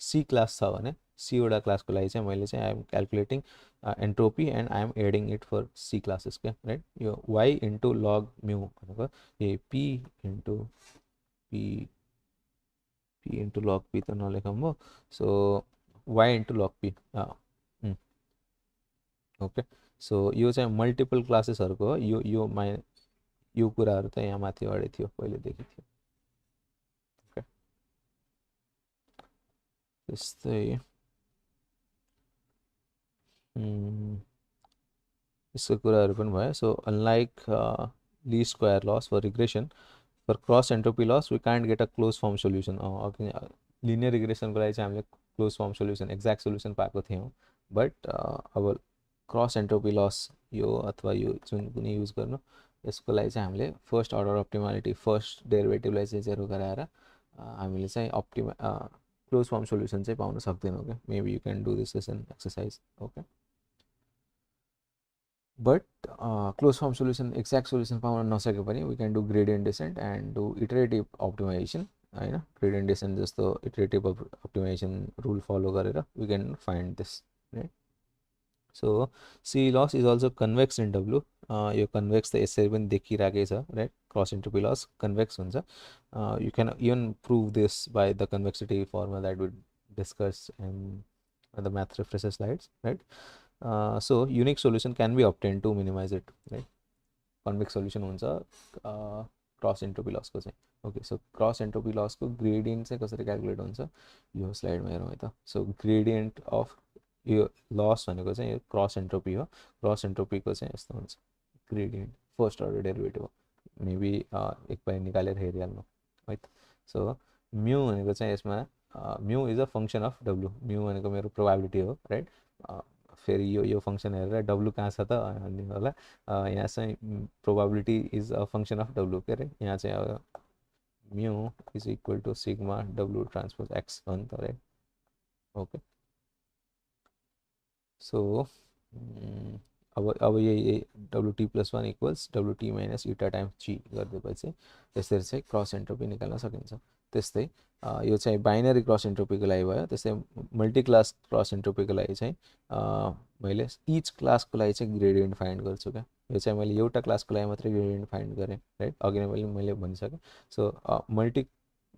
सी क्लास छ भने सीवटा क्लासको लागि चाहिँ मैले चाहिँ I am calculating entropy and I am adding it for c classes क्या, राइट। यो वाई इन्टु लग म्यू भनेको यही पी इन्टु लग पी त नलेखौँ भयो। So y into log p, okay. So यो चाहिँ मल्टिपल क्लासेसहरूको हो। यो कुराहरू त यहाँ माथि अगाडि थियो, पहिलेदेखि थियो, ओके। त्यस्तै यसको कुराहरू पनि भयो। So unlike least square loss for regression, for cross entropy loss we can't get a close form solution. Linear रिग्रेसनको लागि चाहिँ हामीले close form solution, exact solution पाएको थियौँ। बट अब क्रस एन्ट्रोपी लस यो अथवा यो जुन पनि युज गर्नु, यसको लागि चाहिँ हामीले फर्स्ट अर्डर अप्टिमालिटी, फर्स्ट डेरिभेटिभलाई चाहिँ 0 गराएर हामीले चाहिँ क्लोज फर्म सोल्युसन चाहिँ पाउन सक्दैनौँ क्या। Maybe you can do this as an exercise, okay. But close form solution, exact solution पाउन नसके पनि we can do gradient descent and do iterative optimization, होइन। ग्रेडियन्ट डिसेन्ट जस्तो इटरेटिभ अप्टिमाइजेसन रुल फलो गरेर we can find this, right. So C loss is also convex in डब्लु। यो convex त यसरी पनि देखिरहेकै छ, right. Cross entropy loss convex हुन्छ। You can even prove this by the convexity formula that we discuss in the math reference slides, right. So unique solution can be obtained to minimize it, right. Convex solution हुन्छ cross entropy लसको चाहिँ, okay. So cross entropy लसको gradient चाहिँ कसरी calculate हुन्छ यो स्लाइडमा हेरौँ है त। सो ग्रेडियन्ट अफ यो लस भनेको चाहिँ यो क्रस एन्ट्रोपी हो। क्रस एन्ट्रोपीको चाहिँ यस्तो हुन्छ ग्रेडियन्ट, फर्स्ट अर्डर डेरिभेटिभ हो। मेबी एकपल्ट निकालेर हेरिहाल्नु है त। सो म्यू भनेको चाहिँ यसमा mu is a function of W. Mu भनेको मेरो प्रोबाबिलिटी हो, राइट। फेरि यो फङ्सन हेरेर डब्लु कहाँ छ त भन्ने होला। यहाँ चाहिँ probability is a function of डब्लु, के अरे यहाँ चाहिँ अब mu is equal to sigma डब्लु ट्रान्सपोज एक्स हो नि त, राइट, ओके। सो अब यही डब्लुटी प्लस 1 इक्वल्स डब्लुटी माइनस इटा टाइम्स जी गरिदिएपछि त्यसरी चाहिँ क्रस एन्ट्रोपी निकाल्न सकिन्छ। त्यस्तै यो चाहिँ बाइनरी क्रस एन्ट्रोपीको लागि भयो। त्यस्तै मल्टी क्लास क्रस एन्ट्रोपीको लागि चाहिँ मैले इच क्लासको लागि चाहिँ ग्रेडियन्ट फाइन्ड गर्छु क्या। यो चाहिँ मैले एउटा क्लासको लागि मात्रै ग्रेडियन्ट फाइन्ड गरेँ, राइट। अघि नै मैले भनिसकेँ। सो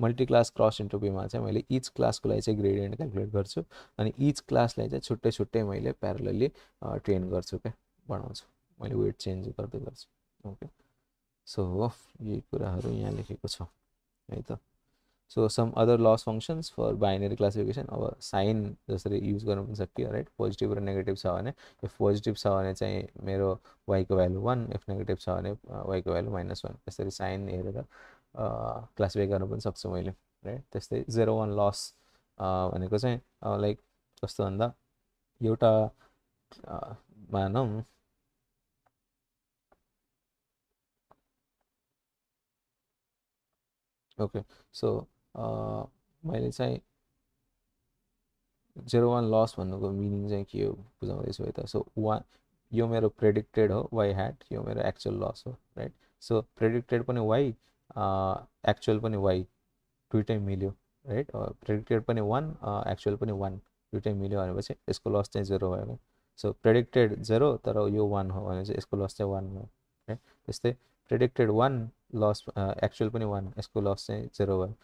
मल्टी क्लास क्रस एन्ट्रोपीमा चाहिँ मैले इच क्लासको लागि चाहिँ ग्रेडियन्ट क्यालकुलेट गर्छु, अनि इच क्लासलाई चाहिँ छुट्टै छुट्टै मैले प्यारलली ट्रेन गर्छु क्या, बढाउँछु। मैले वेट चेन्ज गर्दै गर्छु, ओके। सो यही कुराहरू यहाँ लेखेको छ है त। So some other loss functions for binary classification, अब साइन जसरी युज गर्नु पनि सकियो राइट. पोजिटिभ र नेगेटिभ छ भने, इफ पोजिटिभ छ भने चाहिँ मेरो वाइको भ्यालु 1, इफ नेगेटिभ छ भने वाइको भ्यालु -1. त्यसरी साइन हेरेर क्लासिफाई गर्नु पनि सक्छु मैले राइट. त्यस्तै 0-1 लस भनेको चाहिँ लाइक कस्तो भन्दा एउटा मानौँ ओके. सो मैले चाहिँ 0-1 लस भन्नुको मिनिङ चाहिँ के हो बुझाउँदैछु है त. सो यो मेरो प्रेडिक्टेड हो वाइ ह्याट, यो मेरो एक्चुअल लस हो राइट. सो प्रेडिक्टेड पनि वाइ, एक्चुअल पनि वाइ, दुइटै मिल्यो राइट. प्रेडिक्टेड पनि 1, एक्चुअल पनि 1, दुइटै मिल्यो भनेपछि यसको लस चाहिँ 0 भयो. सो प्रेडिक्टेड 0 तर यो 1 हो भने चाहिँ यसको लस चाहिँ 1 भयो राइट. त्यस्तै प्रेडिक्टेड 1 लस, एक्चुअल पनि 1, यसको लस चाहिँ 0 भयो.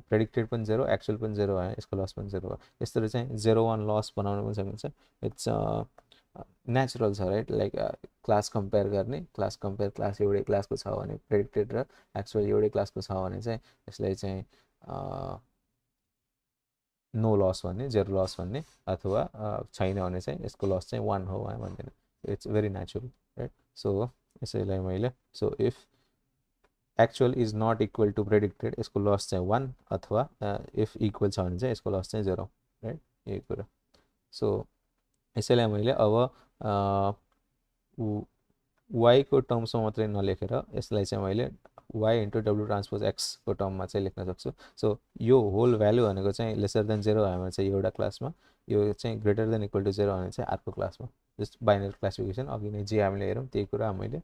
प्रेडिक्टेड पनि 0, एक्चुअल पनि 0 भयो, यसको लस पनि 0 भयो. यस्तरी चाहिँ 0-1 लस बनाउनु पनि सकिन्छ. इट्स नेचुरल छ राइट. लाइक क्लास कम्पेयर गर्ने, क्लास एउटै क्लासको छ भने प्रेडिक्टेड र एक्चुअल एउटै क्लासको छ भने चाहिँ यसलाई चाहिँ नो लस भन्ने, 0 लस भन्ने, अथवा छैन भने चाहिँ यसको लस चाहिँ 1 हो भन्दैन. It's very natural right. So यसैलाई मैले so if actual is not equal to predicted, यसको लस चाहिँ 1, अथवा इफ इक्वल छ भने चाहिँ यसको लस चाहिँ 0 राइट. यही कुरा. सो यसैलाई मैले अब वाइको टर्म्समा मात्रै नलेखेर यसलाई चाहिँ मैले वाइ इन्टु डब्लु ट्रान्सपोज एक्सको टर्ममा चाहिँ लेख्न सक्छु. सो यो होल भ्यालु भनेको चाहिँ लेसर देन 0 भयो भने चाहिँ एउटा क्लासमा, यो चाहिँ ग्रेटर देन इक्वल टु 0 भने चाहिँ अर्को क्लासमा. जस्ट बाइनरी क्लासिफिकेसन अघि नै जे हामीले हेरौँ त्यही कुरा मैले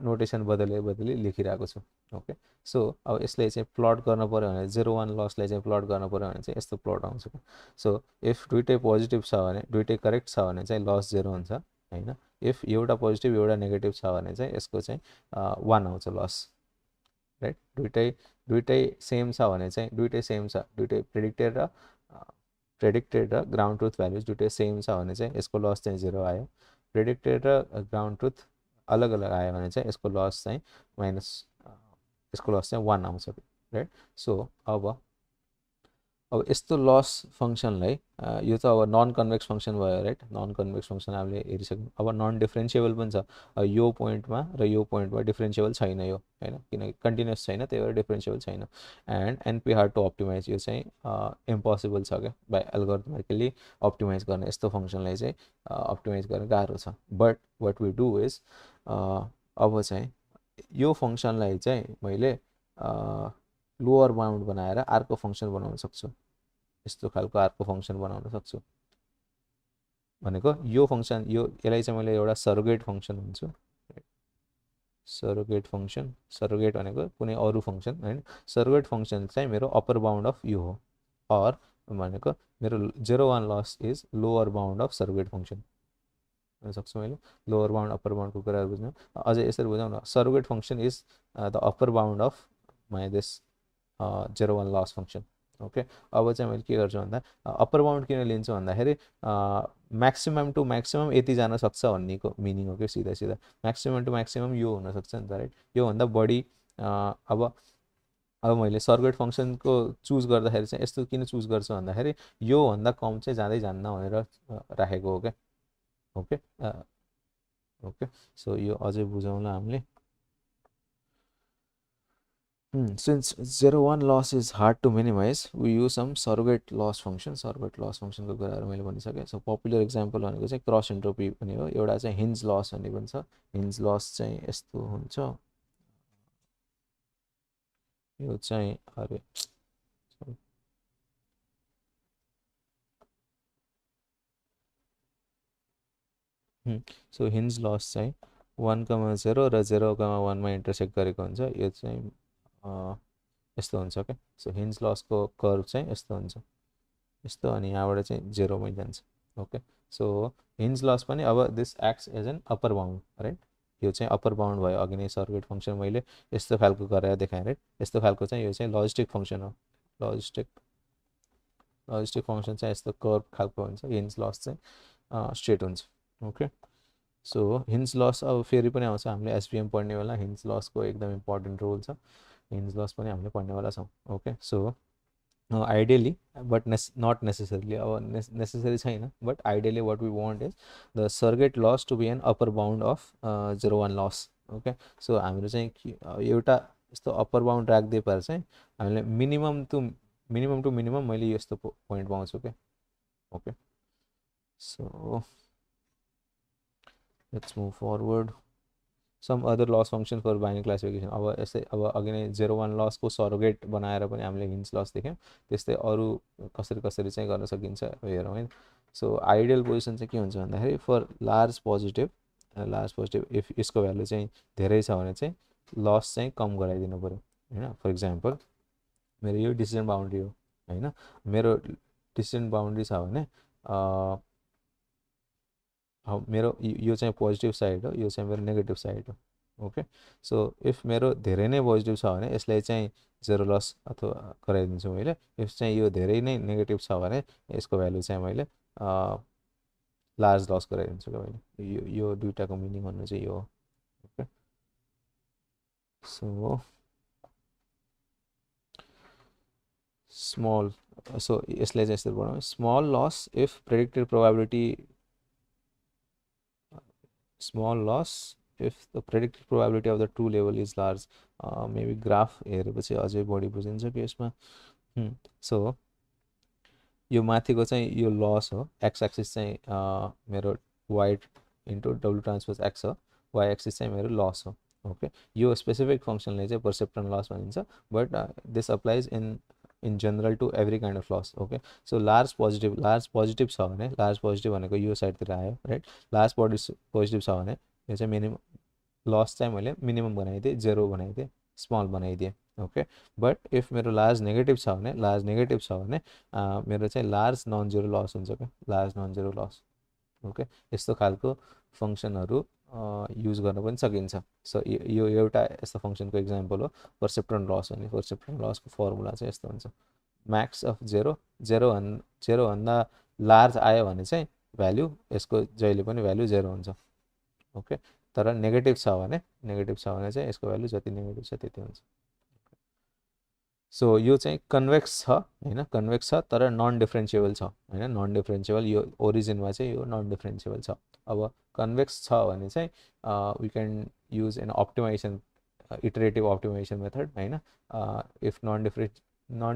नोटेसन बदली लेखिरहेको छु. ओके. सो अब यसलाई चाहिँ प्लट गर्न पऱ्यो भने 0-1 लसलाई चाहिँ प्लट गर्न पऱ्यो भने चाहिँ यस्तो प्लट आउँछ. सो इफ दुइटै पोजिटिभ छ भने, दुइटै करेक्ट छ भने चाहिँ लस 0 हुन्छ होइन. इफ एउटा पोजिटिभ एउटा नेगेटिभ छ भने चाहिँ यसको चाहिँ 1 आउँछ लस राइट. दुइटै सेम छ भने चाहिँ, दुइटै सेम छ, दुइटै प्रेडिक्टेड र ग्राउन्ड ट्रुथ भ्यालुज दुइटै सेम छ भने चाहिँ यसको लस चाहिँ 0 आयो. प्रेडिक्टेड र ग्राउन्ड ट्रुथ अलग अलग आयो भने चाहिँ यसको लस चाहिँ यसको लस चाहिँ 1 आउँछ राइट. सो अब यस्तो लस फङ्सनलाई यो त अब नन कन्भेक्स फङ्सन भयो राइट. नन कन्भेक्स फङ्सन हामीले हेरिसक्यौँ. अब नन डिफ्रेन्सिएबल पनि छ. यो पोइन्टमा र यो पोइन्टमा डिफ्रेन्सिएबल छैन यो होइन, किनकि कन्टिन्युस छैन, त्यही भएर डिफ्रेन्सिएबल छैन. And NP hard to optimize, यो चाहिँ इम्पोसिबल छ क्या बाई एल्गोरिथमेटिकली अप्टिमाइज गर्ने. यस्तो फङ्सनलाई चाहिँ अप्टिमाइज गर्न गाह्रो छ. But what we do is अब चाहिँ यो फङ्सनलाई चाहिँ मैले लोवर बाउन्ड बनाएर अर्को फङ्सन बनाउन सक्छु. यस्तो खालको अर्को फङ्सन बनाउन सक्छु भनेको यो फङ्सन, यसलाई चाहिँ मैले एउटा सरोगेट फङ्सन भन्छु. सरोगेट फङ्सन, सरोगेट भनेको कुनै अरू फङ्सन होइन. सरोगेट फङ्सन चाहिँ मेरो अप्पर बाउन्ड अफ यो हो. अर भनेको मेरो 0-1 loss is lower bound of surrogate function भन्न सक्छु मैले. लोवर बाउन्ड अप्पर बाउन्डको कुराहरू बुझ्नु. अझै यसरी बुझाउँ न, surrogate function is the upper bound of my this 0-1 loss function. Okay. अब चाहिँ मैले के गर्छु भन्दा अप्पर बाउन्ड किन लिन्छु भन्दाखेरि म्याक्सिमम टु म्याक्सिमम यति जान सक्छ भन्नेको मिनिङ हो कि सिधा म्याक्सिमम टु म्याक्सिमम यो हुनसक्छ नि त राइट. योभन्दा बढी अब मैले सरोगेट फङ्सनको चुज गर्दाखेरि चाहिँ यस्तो किन चुज गर्छु भन्दाखेरि योभन्दा कम चाहिँ जाँदै जान्न भनेर राखेको हो क्या. ओके. ओके. सो यो अझै बुझौँला हामीले. Since 0-1 loss is hard to minimize, we use some surrogate loss function. Surrogate loss function को कुराहरू मैले भनिसकेँ. सो पपुलर इक्जाम्पल भनेको चाहिँ क्रस एन्ट्रोपी पनि हो. एउटा चाहिँ हिन्ज लस भन्ने पनि छ. हिन्ज लस चाहिँ यस्तो हुन्छ. यो चाहिँ अरे सो हिन्ज लस चाहिँ 1,0 र 0,1 मा इन्टरसेक्ट गरेको हुन्छ. यो चाहिँ यस्तो हुन्छ क्या. सो हिन्ज लसको कर्भ चाहिँ यस्तो हुन्छ, यस्तो, अनि यहाँबाट चाहिँ 0 मै जान्छ. ओके. सो हिन्ज लस पनि अब this acts as an upper bound right. यो चाहिँ अप्पर बाउन्ड भयो. अघि नै सर्किट फङ्सन मैले यस्तो खालको गरेर देखाएँ राइट. यस्तो खालको चाहिँ यो चाहिँ लजिस्टिक फङ्सन हो. लजिस्टिक फङ्सन चाहिँ यस्तो कर्भ खालको हुन्छ. हिन्ज लस चाहिँ स्ट्रेट हुन्छ. ओके. सो हिन्ज लस अब फेरि पनि आउँछ. हामीले एसपिएम पढ्ने बेला हिन्ज लसको एकदम इम्पोर्टेन्ट रोल छ. हिन्ज लस पनि हामीले पढ्नेवाला छौँ. Okay. So ideally, but not necessarily our necessary छैन, but ideally what we want is the surrogate loss to be an upper bound of 0 1 loss. Okay, so हाम्रो चाहिँ एउटा यस्तो अप्पर बाउन्ड राख्दै पार चाहिँ हामीले मिनिमम टु मिनिमम मैले यस्तो पोइन्ट पाउँछु के. Okay, so let's move forward. Some other loss function for binary classification. अब यस्तै अब अघि नै 0 1 लसको सरोगेट बनाएर पनि हामीले हिन्ज लस देख्यौँ. त्यस्तै अरू कसरी कसरी चाहिँ गर्न सकिन्छ हेरौँ है. सो आइडियल पोजिसन चाहिँ के हुन्छ भन्दाखेरि फर लार्ज पोजिटिभ इफ यसको भ्यालु चाहिँ धेरै छ भने चाहिँ लस चाहिँ कम गराइदिनु पऱ्यो होइन. फर इक्जाम्पल मेरो यो डिसिजन बााउन्ड्री हो होइन, मेरो डिसिजन बााउन्ड्री छ भने मेरो यो चाहिँ पोजिटिभ साइड हो, यो चाहिँ मेरो नेगेटिभ साइड हो. ओके, सो इफ मेरो धेरै नै पोजिटिभ छ भने यसलाई चाहिँ 0 लस अथवा गराइदिन्छु मैले. इफ चाहिँ यो धेरै नै नेगेटिभ छ भने यसको भ्यालु चाहिँ मैले लार्ज लस गराइदिन्छु क्या मैले. यो दुइटाको मिनिङ भन्नु चाहिँ यो हो. ओके, सो स्मल, सो यसलाई चाहिँ यस्तो बनाउँ. Small loss if predicted probability small loss if the predicted probability of the true level is large. Maybe graph हेरेपछि अझै बढी बुझिन्छ कि यसमा. सो यो माथिको चाहिँ यो लस हो, एक्स एक्सिस चाहिँ मेरो वाइ इन्टु डब्लु ट्रान्सपोज एक्स हो, वाइ एक्सिस चाहिँ मेरो लस हो. ओके, यो स्पेसिफिक फङ्सनले चाहिँ पर्सेप्ट्रोन लस भनिन्छ, but this applies in general to every kind of loss. Okay, so large positive छ भने, लार्ज पोजिटिभ भनेको यो साइडतिर आयो राइट. लार्ज पोजिटिभ छ भने यो चाहिँ मिनिमम लस चाहिँ मैले मिनिमम बनाइदिएँ, 0 बनाइदिएँ, स्मल बनाइदिएँ. ओके, बट इफ मेरो लार्ज नेगेटिभ छ भने मेरो चाहिँ लार्ज नन जिरो लस हुन्छ क्या, large non zero loss. Okay, यस्तो खालको फङ्सनहरू युज गर्न पनि सकिन्छ. सो यो एउटा यस्तो फङ्सनको इक्जाम्पल हो पर्सेप्ट्रोन लस भन्ने. पर्सेप्ट्रोन लसको फर्मुला चाहिँ यस्तो हुन्छ, म्याक्स अफ जेरोभन्दा लार्ज आयो भने चाहिँ भ्याल्यु यसको जहिले पनि भ्याल्यु 0 हुन्छ. ओके, तर नेगेटिभ छ भने चाहिँ यसको भ्याल्यु जति नेगेटिभ छ त्यति हुन्छ. सो यो चाहिँ कन्भेक्स छ होइन, कन्भेक्स छ तर नन डिफरेन्सिएबल छ होइन. नन डिफरेन्सिएबल यो ओरिजिनमा चाहिँ यो नन डिफरेन्सिएबल छ. अब कन्भेक्स छ भने चाहिँ we can use an optimization, iterative optimization method होइन. इफ नन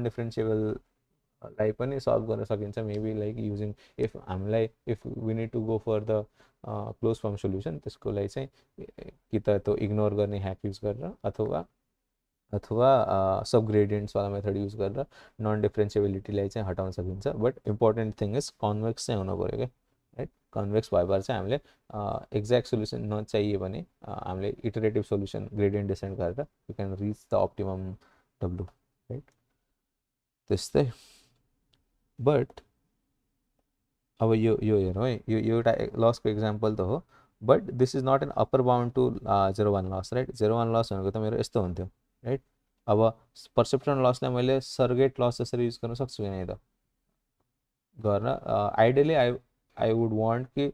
डिफरेन्सिएबललाई पनि सल्भ गर्न सकिन्छ, मेबी लाइक युजिङ इफ हामीलाई if we need to go for the close form solution, त्यसको लागि चाहिँ कि त त्यो इग्नोर गर्ने ह्याक युज गरेर अथवा सब ग्रेडियन्ट्सवाला मेथड युज गरेर नन डिफरेन्सिएबिलिटीलाई चाहिँ हटाउन सकिन्छ. But important thing is convex चाहिँ हुनु पऱ्यो क्या राइट. कन्भेक्स भएपछि चाहिँ हामीले एक्ज्याक्ट सोल्युसन नचाहिए भने हामीले इटरेटिभ सोल्युसन ग्रेडियन्ट डिसेन्ड गरेर you can rich the optimum W right. त्यस्तै बट अब यो हेरौँ है, यो एउटा लसको इक्जाम्पल त हो, but this is not an upper bound to 0 1 loss right. 0 1 loss भनेको त मेरो यस्तो हुन्थ्यो राइट. अब पर्सेप्ट्रोन लसलाई मैले सर्गेट लस जसरी युज गर्न सक्छु कि नै त गर्न. आइडियली आई वुड वान्ट कि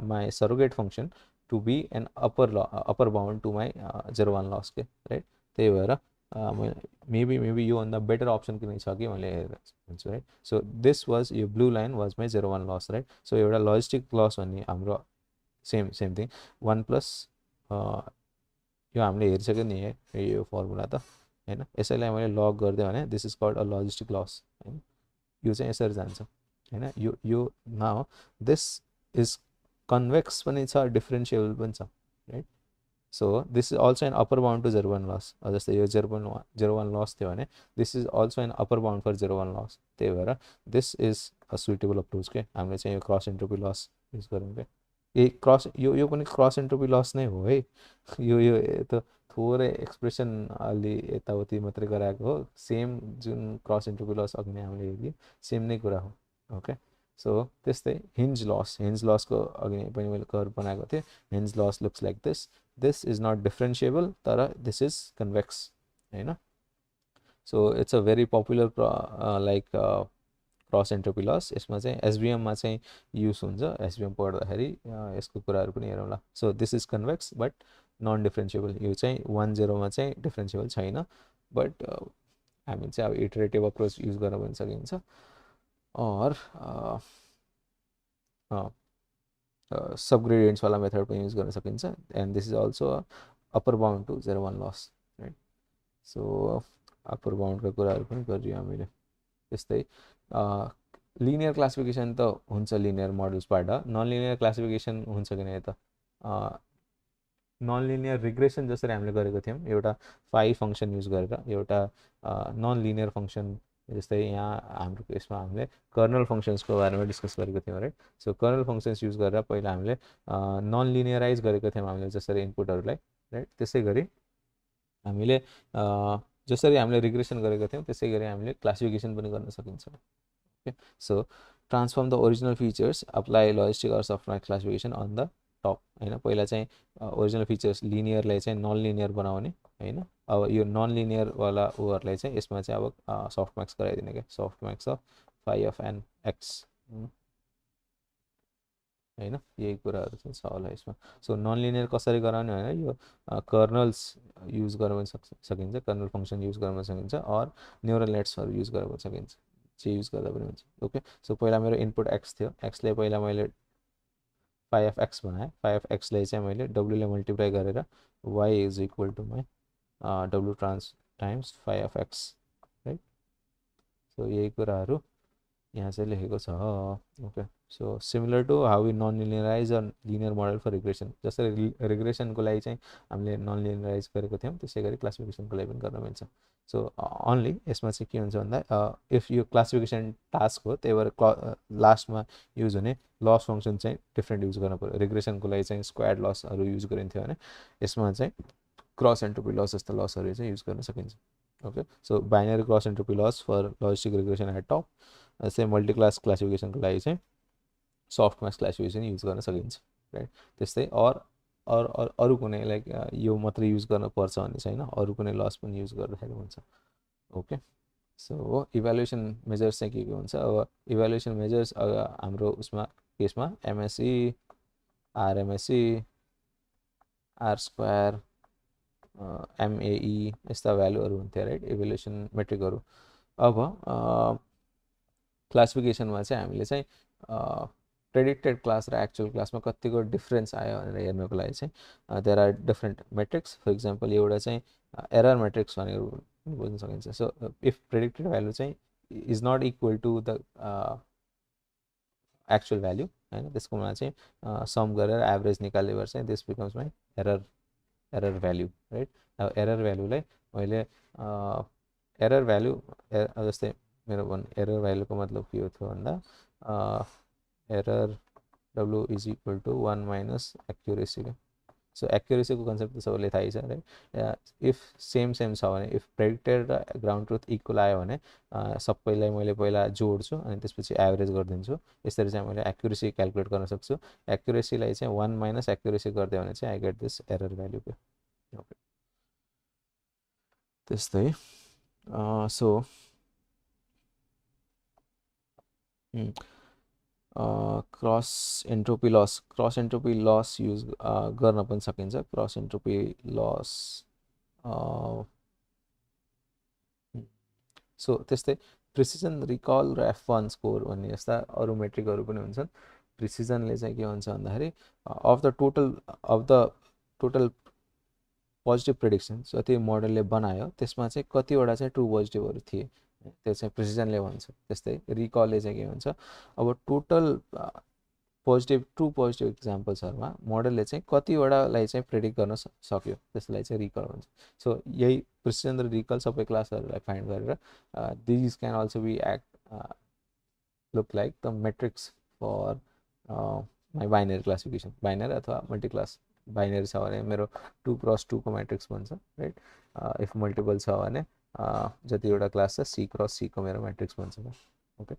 my surrogate function to be an upper bound to my 0 1 loss के राइट. त्यही भएर मेबी योभन्दा बेटर अप्सन किन छ कि मैले हेरेर भन्छु राइट. सो दिस वाज, यो blue line was my 0 1 loss right. So एउटा लजिस्टिक लस भन्ने हाम्रो सेम थिङ 1 प्लस यो हामीले हेरिसक्यो नि यो फर्मुला त होइन. यसैलाई मैले लग गरिदिएँ भने this is called a logistic loss होइन. यो चाहिँ यसरी जान्छ होइन. यो न दिस इज कन्भेक्स पनि छ, डिफरेन्सिएबल पनि छ right. So this is also an upper bound to 0 1 loss. जस्तै यो 0 1 लस थियो भने this is also an upper bound for 0 1 loss. त्यही भएर this is a suitable approach के. हामीले चाहिँ यो क्रस एन्ट्रोपी लस युज गऱ्यौँ क्या. यो पनि क्रस एन्ट्रोपी लस नै हो है. यो त थोरै एक्सप्रेसन अलि यताउति मात्रै गराएको हो. सेम जुन क्रस एन्ट्रोपी लस अघि नै हामीले हेऱ्यौँ सेम नै कुरा हो. ओके, सो त्यस्तै हिन्ज लसको अघि नै पनि मैले कर्भ बनाएको थिएँ. Hinge loss looks like this is not differentiable तर दिस इज कन्भेक्स होइन. So it's a very popular like cross entropy loss. यसमा चाहिँ एसबिएममा चाहिँ युज हुन्छ. एसबिएम पढ्दाखेरि यसको कुराहरू पनि हेरौँला. So this is convex but non differentiable. यो चाहिँ 1 0मा चाहिँ डिफरेन्सिएबल छैन, बट हामी चाहिँ अब इटरेटिभ अप्रोच युज गर्न पनि सकिन्छ और सबग्रेडियन्ट्सवाला मेथड पनि युज गर्न सकिन्छ and this is also upper bound to 0 1 loss right so upper बाउन्डका कुराहरू पनि गरियो हामीले त्यस्तै लिनियर क्लासिफिकेसन त हुन्छ लिनियर मोडल्सबाट नन लिनियर क्लासिफिकेसन हुन्छ कि त नन लिनियर रिग्रेसन जसरी हामीले गरेको थियौँ एउटा फाइ फङ्सन युज गरेर एउटा नन लिनियर फङ्सन जस्तै यहाँ हाम्रो केसमा हामीले कर्नल फङ्सन्सको बारेमा डिस्कस गरेको थियौँ right so kernel functions use गरेर पहिला हामीले नन लिनियराइज गरेको थियौँ हामीले जसरी इनपुटहरूलाई राइट त्यसै गरी हामीले जसरी हामीले रिग्रेसन गरेको थियौँ त्यसै गरी हामीले क्लासिफिकेसन पनि गर्न सकिन्छ okay so transform the original features apply logistic or software classification on the top होइन पहिला चाहिँ ओरिजिनल फिचर्स लिनियरलाई चाहिँ नन लिनियर बनाउने होइन अब यो नन लिनियरवाला उहरूलाई चाहिँ यसमा चाहिँ अब सफ्ट मार्क्स गराइदिने क्या softmax of phi of an x होइन यही कुराहरू चाहिँ छ होला यसमा सो नन लिनियर कसरी गराउने होइन यो कर्नल्स युज गर्न पनि सकिन्छ कर्नल फङ्सन युज गर्न पनि सकिन्छ अर न्युरल नेट्सहरू युज गर्न पनि सकिन्छ जे युज गर्दा पनि हुन्छ ओके सो पहिला मेरो इनपुट एक्स थियो एक्सले पहिला मैले फाइ अफ एक्स बनाएँ फाइ अफ एक्सलाई चाहिँ मैले डब्लुले मल्टिप्लाई गरेर y is equal to my डब्लु trans times phi of x right so यही कुराहरू यहाँ चाहिँ लेखेको छ okay so similar to how we non linearize a linear model for regression जसरी रिग्रेसनको लागि चाहिँ हामीले नन लिनियराइज गरेको थियौँ त्यसै गरी क्लासिफिकेसनको लागि पनि गर्न मिल्छ सो अन्ली यसमा चाहिँ के हुन्छ भन्दा इफ यो क्लासिफिकेसन टास्क हो त्यही भएर लास्टमा युज हुने लस फङ्सन चाहिँ डिफ्रेन्ट युज गर्नु पऱ्यो रिग्रेसनको लागि चाहिँ स्क्वाड लसहरू युज गरिन्थ्यो भने यसमा चाहिँ क्रस एन्ट्रोपी लस जस्तो लसहरू चाहिँ युज गर्न सकिन्छ okay so binary cross entropy loss for logistic regression at top चाहिँ मल्टिक्लास क्लासिफिकेसनको लागि चाहिँ सफ्ट मार्क्स क्लासिफिकेसन युज गर्न सकिन्छ राइट त्यस्तै अरू कुनै लाइक यो मात्रै युज गर्नुपर्छ भन्ने छैन अरू कुनै लस पनि युज गर्दाखेरि हुन्छ ओके सो इभ्यालुएसन मेजर्स चाहिँ के हुन्छ अब इभ्यालुएसन मेजर्स हाम्रो उसमा केसमा MSC RMSC R square MAE यस्ता भ्यालुहरू हुन्थ्यो राइट इभ्यालुएसन मेट्रिकहरू अब क्लासिफिकेसनमा चाहिँ हामीले चाहिँ प्रेडिक्टेड क्लास र एक्चुअल क्लासमा कतिको डिफ्रेन्स आयो भनेर हेर्नको लागि चाहिँ there are different metrics for example एउटा चाहिँ एरर मेट्रिक्स भनेर बुझ्न सकिन्छ सो इफ प्रेडिक्टेड भ्यालु चाहिँ is not equal to the actual value होइन त्यसकोमा चाहिँ सम गरेर एभरेज निकाल्ने चाहिँ this becomes my error value right अब एरर भ्यालुलाई मैले एरर भ्यालु जस्तै मेरो एरर भ्यालुको मतलब के हो थियो भन्दा एरर डब्लु is equal to 1 minus accuracy so एक्युरेसीको कन्सेप्ट त सबैले थाहै छ राइट इफ सेम छ भने इफ प्रेडिक्टेड र ग्राउन्ड ट्रुथ इक्वल आयो भने सबैलाई मैले पहिला जोड्छु अनि त्यसपछि एभरेज गरिदिन्छु यसरी चाहिँ मैले एक्युरेसी क्यालकुलेट गर्न सक्छु एक्युरेसीलाई चाहिँ 1 माइनस एक्युरेसी गरिदियो भने चाहिँ I get this error value okay त्यस्तै so cross entropy loss use गर्न पनि सकिन्छ क्रस एन्ट्रोपी लस सो त्यस्तै प्रिसिजन रिकल र F1 स्कोर भन्ने जस्ता अरू मेट्रिकहरू पनि हुन्छन् प्रिसिजनले चाहिँ के हुन्छ भन्दाखेरि of the total positive prediction जति मोडलले बनायो त्यसमा चाहिँ कतिवटा चाहिँ ट्रु पोजिटिभहरू थिए त्यो चाहिँ प्रिसिजनले भन्छ त्यस्तै रिकलले चाहिँ के भन्छ अब टोटल ट्रु पोजिटिभ इक्जाम्पल्सहरूमा मोडलले चाहिँ कतिवटालाई चाहिँ प्रेडिक्ट गर्न सक्यो त्यसलाई चाहिँ रिकल भन्छ सो यही प्रिसिजन र रिकल सबै क्लासहरूलाई फाइन्ड गरेर these can also be look like the metrics for my binary classification binary अथवा मल्टिक्लास बाइनरी छ भने मेरो 2x2 को म्याट्रिक्स भन्छ राइट इफ मल्टिपल छ भने जतिवटा क्लास छ C क्रस C को मेरो म्याट्रिक्स भन्छ ओके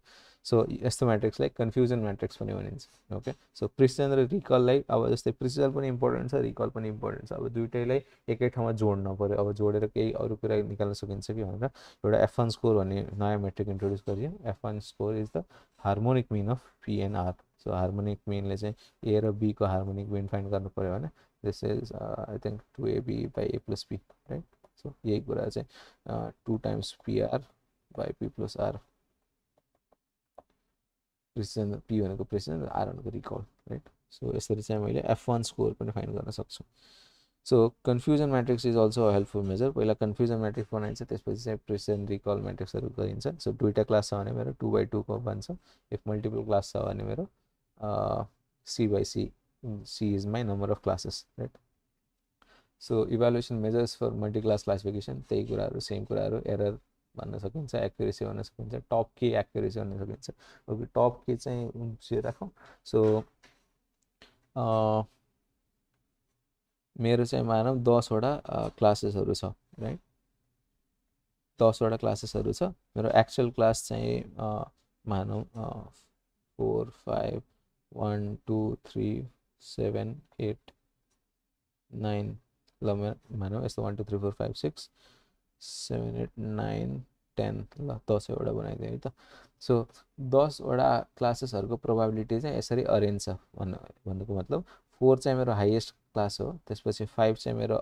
सो यस्तो म्याट्रिक्सलाई कन्फ्युजन म्याट्रिक्स पनि भनिन्छ ओके सो प्रिसिजन र रिकललाई अब जस्तै प्रिसिजन पनि इम्पोर्टेन्ट छ रिकल पनि इम्पोर्टेन्ट छ अब दुइटैलाई एकै ठाउँमा जोड्न पऱ्यो अब जोडेर केही अरू कुरा निकाल्न सकिन्छ कि भनेर एउटा F1 स्कोर भन्ने नयाँ मेट्रिक इन्ट्रोड्युस गरियो F1 score is the harmonic mean of P and R so harmonic मिनले चाहिँ A र B को हार्मोनिक मिन फाइन्ड गर्नु पऱ्यो भने this is I think 2AB by A plus B right so यही कुरा चाहिँ 2 times PR by P plus R, precision P भनेको प्रिसिजन, R भनेको रिकल, राइट. सो यसरी चाहिँ मैले F1 स्कोर पनि फाइन्ड गर्न सक्छु. So confusion matrix is also helpful measure. पहिला कन्फ्युजन म्याट्रिक्स बनाइन्छ, त्यसपछि चाहिँ प्रिसिजन रिकल म्याट्रिक्सहरू गरिन्छ. सो दुईवटा क्लास छ भने मेरो 2/2 को बन्छ. इफ मल्टिपल क्लास छ भने मेरो C/C, C is my number of classes, right. So evaluation measures for multi class classification, त्यही कुराहरू सेम कुराहरू. एरर भन्न सकिन्छ, एक्युरेसी भन्न सकिन्छ, टप के एक्युरेसी भन्न सकिन्छ. ओके, टप के चाहिँ राखौँ. सो मेरो चाहिँ मानौँ 10वटा क्लासेसहरू छ, राइट. 10वटा क्लासेसहरू छ. मेरो एक्चुअल क्लास चाहिँ मानौँ 4 5 1 2 3 7 8 9, ल मानौँ यस्तो 1 2 3 4 5 6 7 8 9 10, ल 10वटा बनाइदिएँ है त. सो 10वटा क्लासेसहरूको प्रोभाबिलिटी चाहिँ यसरी अरेन्ज छ भन्नुको मतलब 4 चाहिँ मेरो हाइएस्ट क्लास हो, त्यसपछि 5 चाहिँ मेरो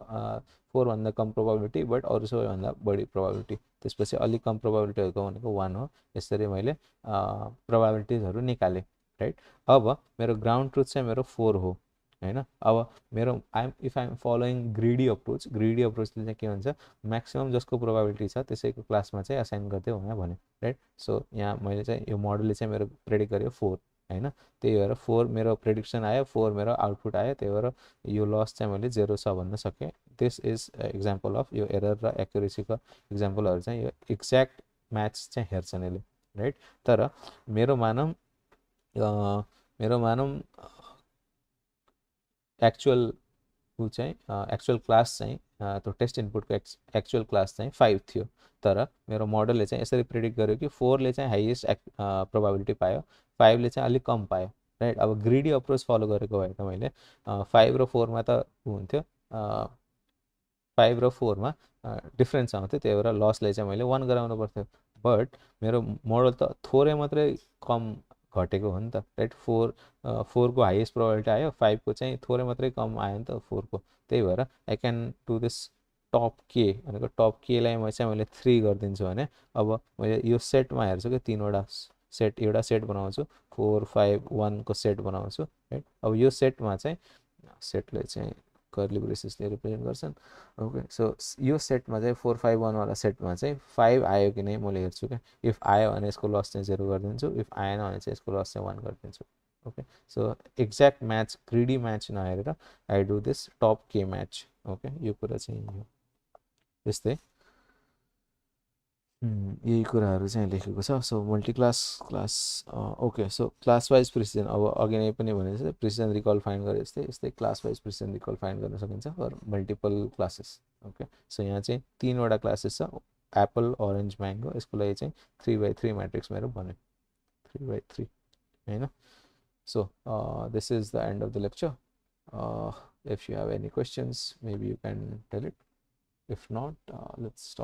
4 भन्दा कम प्रोभाबिलिटी बट अरू सबैभन्दा बढी प्रोभाबिलिटी, त्यसपछि अलिक कम प्रोभाबिलिटीहरूको भनेको 1 हो. यसरी मैले प्रोभाबिलिटिजहरू निकालेँ, राइट. अब मेरो ग्राउन्ड ट्रुथ चाहिँ मेरो 4 हो, होइन. अब मेरो इफ आइएम फलोइङ ग्रिडी अप्रोचले चाहिँ के भन्छ, म्याक्सिमम् जसको प्रोभाबिलिटी छ त्यसैको क्लासमा चाहिँ असाइन गरिदियो भनेर भन्यो, राइट. सो यहाँ मैले चाहिँ यो मोडलले चाहिँ मेरो प्रेडिक्ट गर्यो 4, होइन. त्यही भएर 4 मेरो प्रेडिक्सन आयो, 4 मेरो आउटपुट आयो, त्यही भएर यो लस चाहिँ मैले 0 छ भन्न सकेँ. दिस इज एक्जाम्पल अफ यो एरर र एक्युरेसीको एक्जाम्पलहरू चाहिँ यो एक्ज्याक्ट म्याच चाहिँ हेर्छन् यसले, राइट. तर मेरो मानौँ एक्चुअल चाहिँ एक्चुअल क्लास चाहिँ त्यो टेस्ट इनपुटको एक्चुअल क्लास चाहिँ 5 थियो. तर मेरो मोडलले चाहिँ यसरी प्रेडिक्ट गर्यो कि 4ले चाहिँ हाइएस्ट प्रोभाबिलिटी पायो, 5ले चाहिँ अलिक कम पायो, राइट. अब ग्रिडी अप्रोच फलो गरेको भए त मैले 5 र 4मा त हुन्थ्यो, 5 र 4मा डिफ्रेन्स आउँथ्यो, त्यही भएर लसलाई चाहिँ मैले 1 गराउनु पर्थ्यो. बट मेरो मोडल त थोरै मात्रै कम घटेको हो नि त, राइट. 4को हाइएस्ट प्रोभाबिलिटी आयो, 5को चाहिँ थोरै मात्रै कम आयो नि त 4को. त्यही भएर I can do this top के भनेको टप केलाई मैले 3 गरिदिन्छु भने अब मैले यो सेटमा हेर्छु कि 3वटा सेट, एउटा सेट बनाउँछु, 4 5 1को सेट बनाउँछु, राइट. अब यो सेटमा चाहिँ सेटले चाहिँ कर्ली ब्रेसेसले रिप्रेजेन्ट गर्छन्. ओके, सो यो सेटमा चाहिँ 4 5 1 वाला सेटमा चाहिँ 5 आयो कि नै मैले हेर्छु क्या. इफ आयो भने यसको लस चाहिँ 0 गरिदिन्छु, इफ आएन भने चाहिँ यसको लस चाहिँ 1 गरिदिन्छु. Okay, so exact match, greedy match नहेरेर आई डु दिस टप के म्याच. ओके, यो कुरा चाहिँ हो त्यस्तै यही कुराहरू चाहिँ लेखेको छ. So class okay. So class wise precision, अब अघि नै पनि भने जस्तै प्रिसिजन रिकल फाइन्ड गरे जस्तै यस्तै class wise precision recall find गर्न सकिन्छ for multiple classes. Okay, so यहाँ चाहिँ 3वटा क्लासेस छ, एप्पल अरेन्ज म्याङ्गो, यसको लागि चाहिँ 3/3 म्याट्रिक्स मेरो भन्यो, 3/3, होइन. So this is the end of the lecture. If you have any questions, maybe you can tell it. If not, let's stop.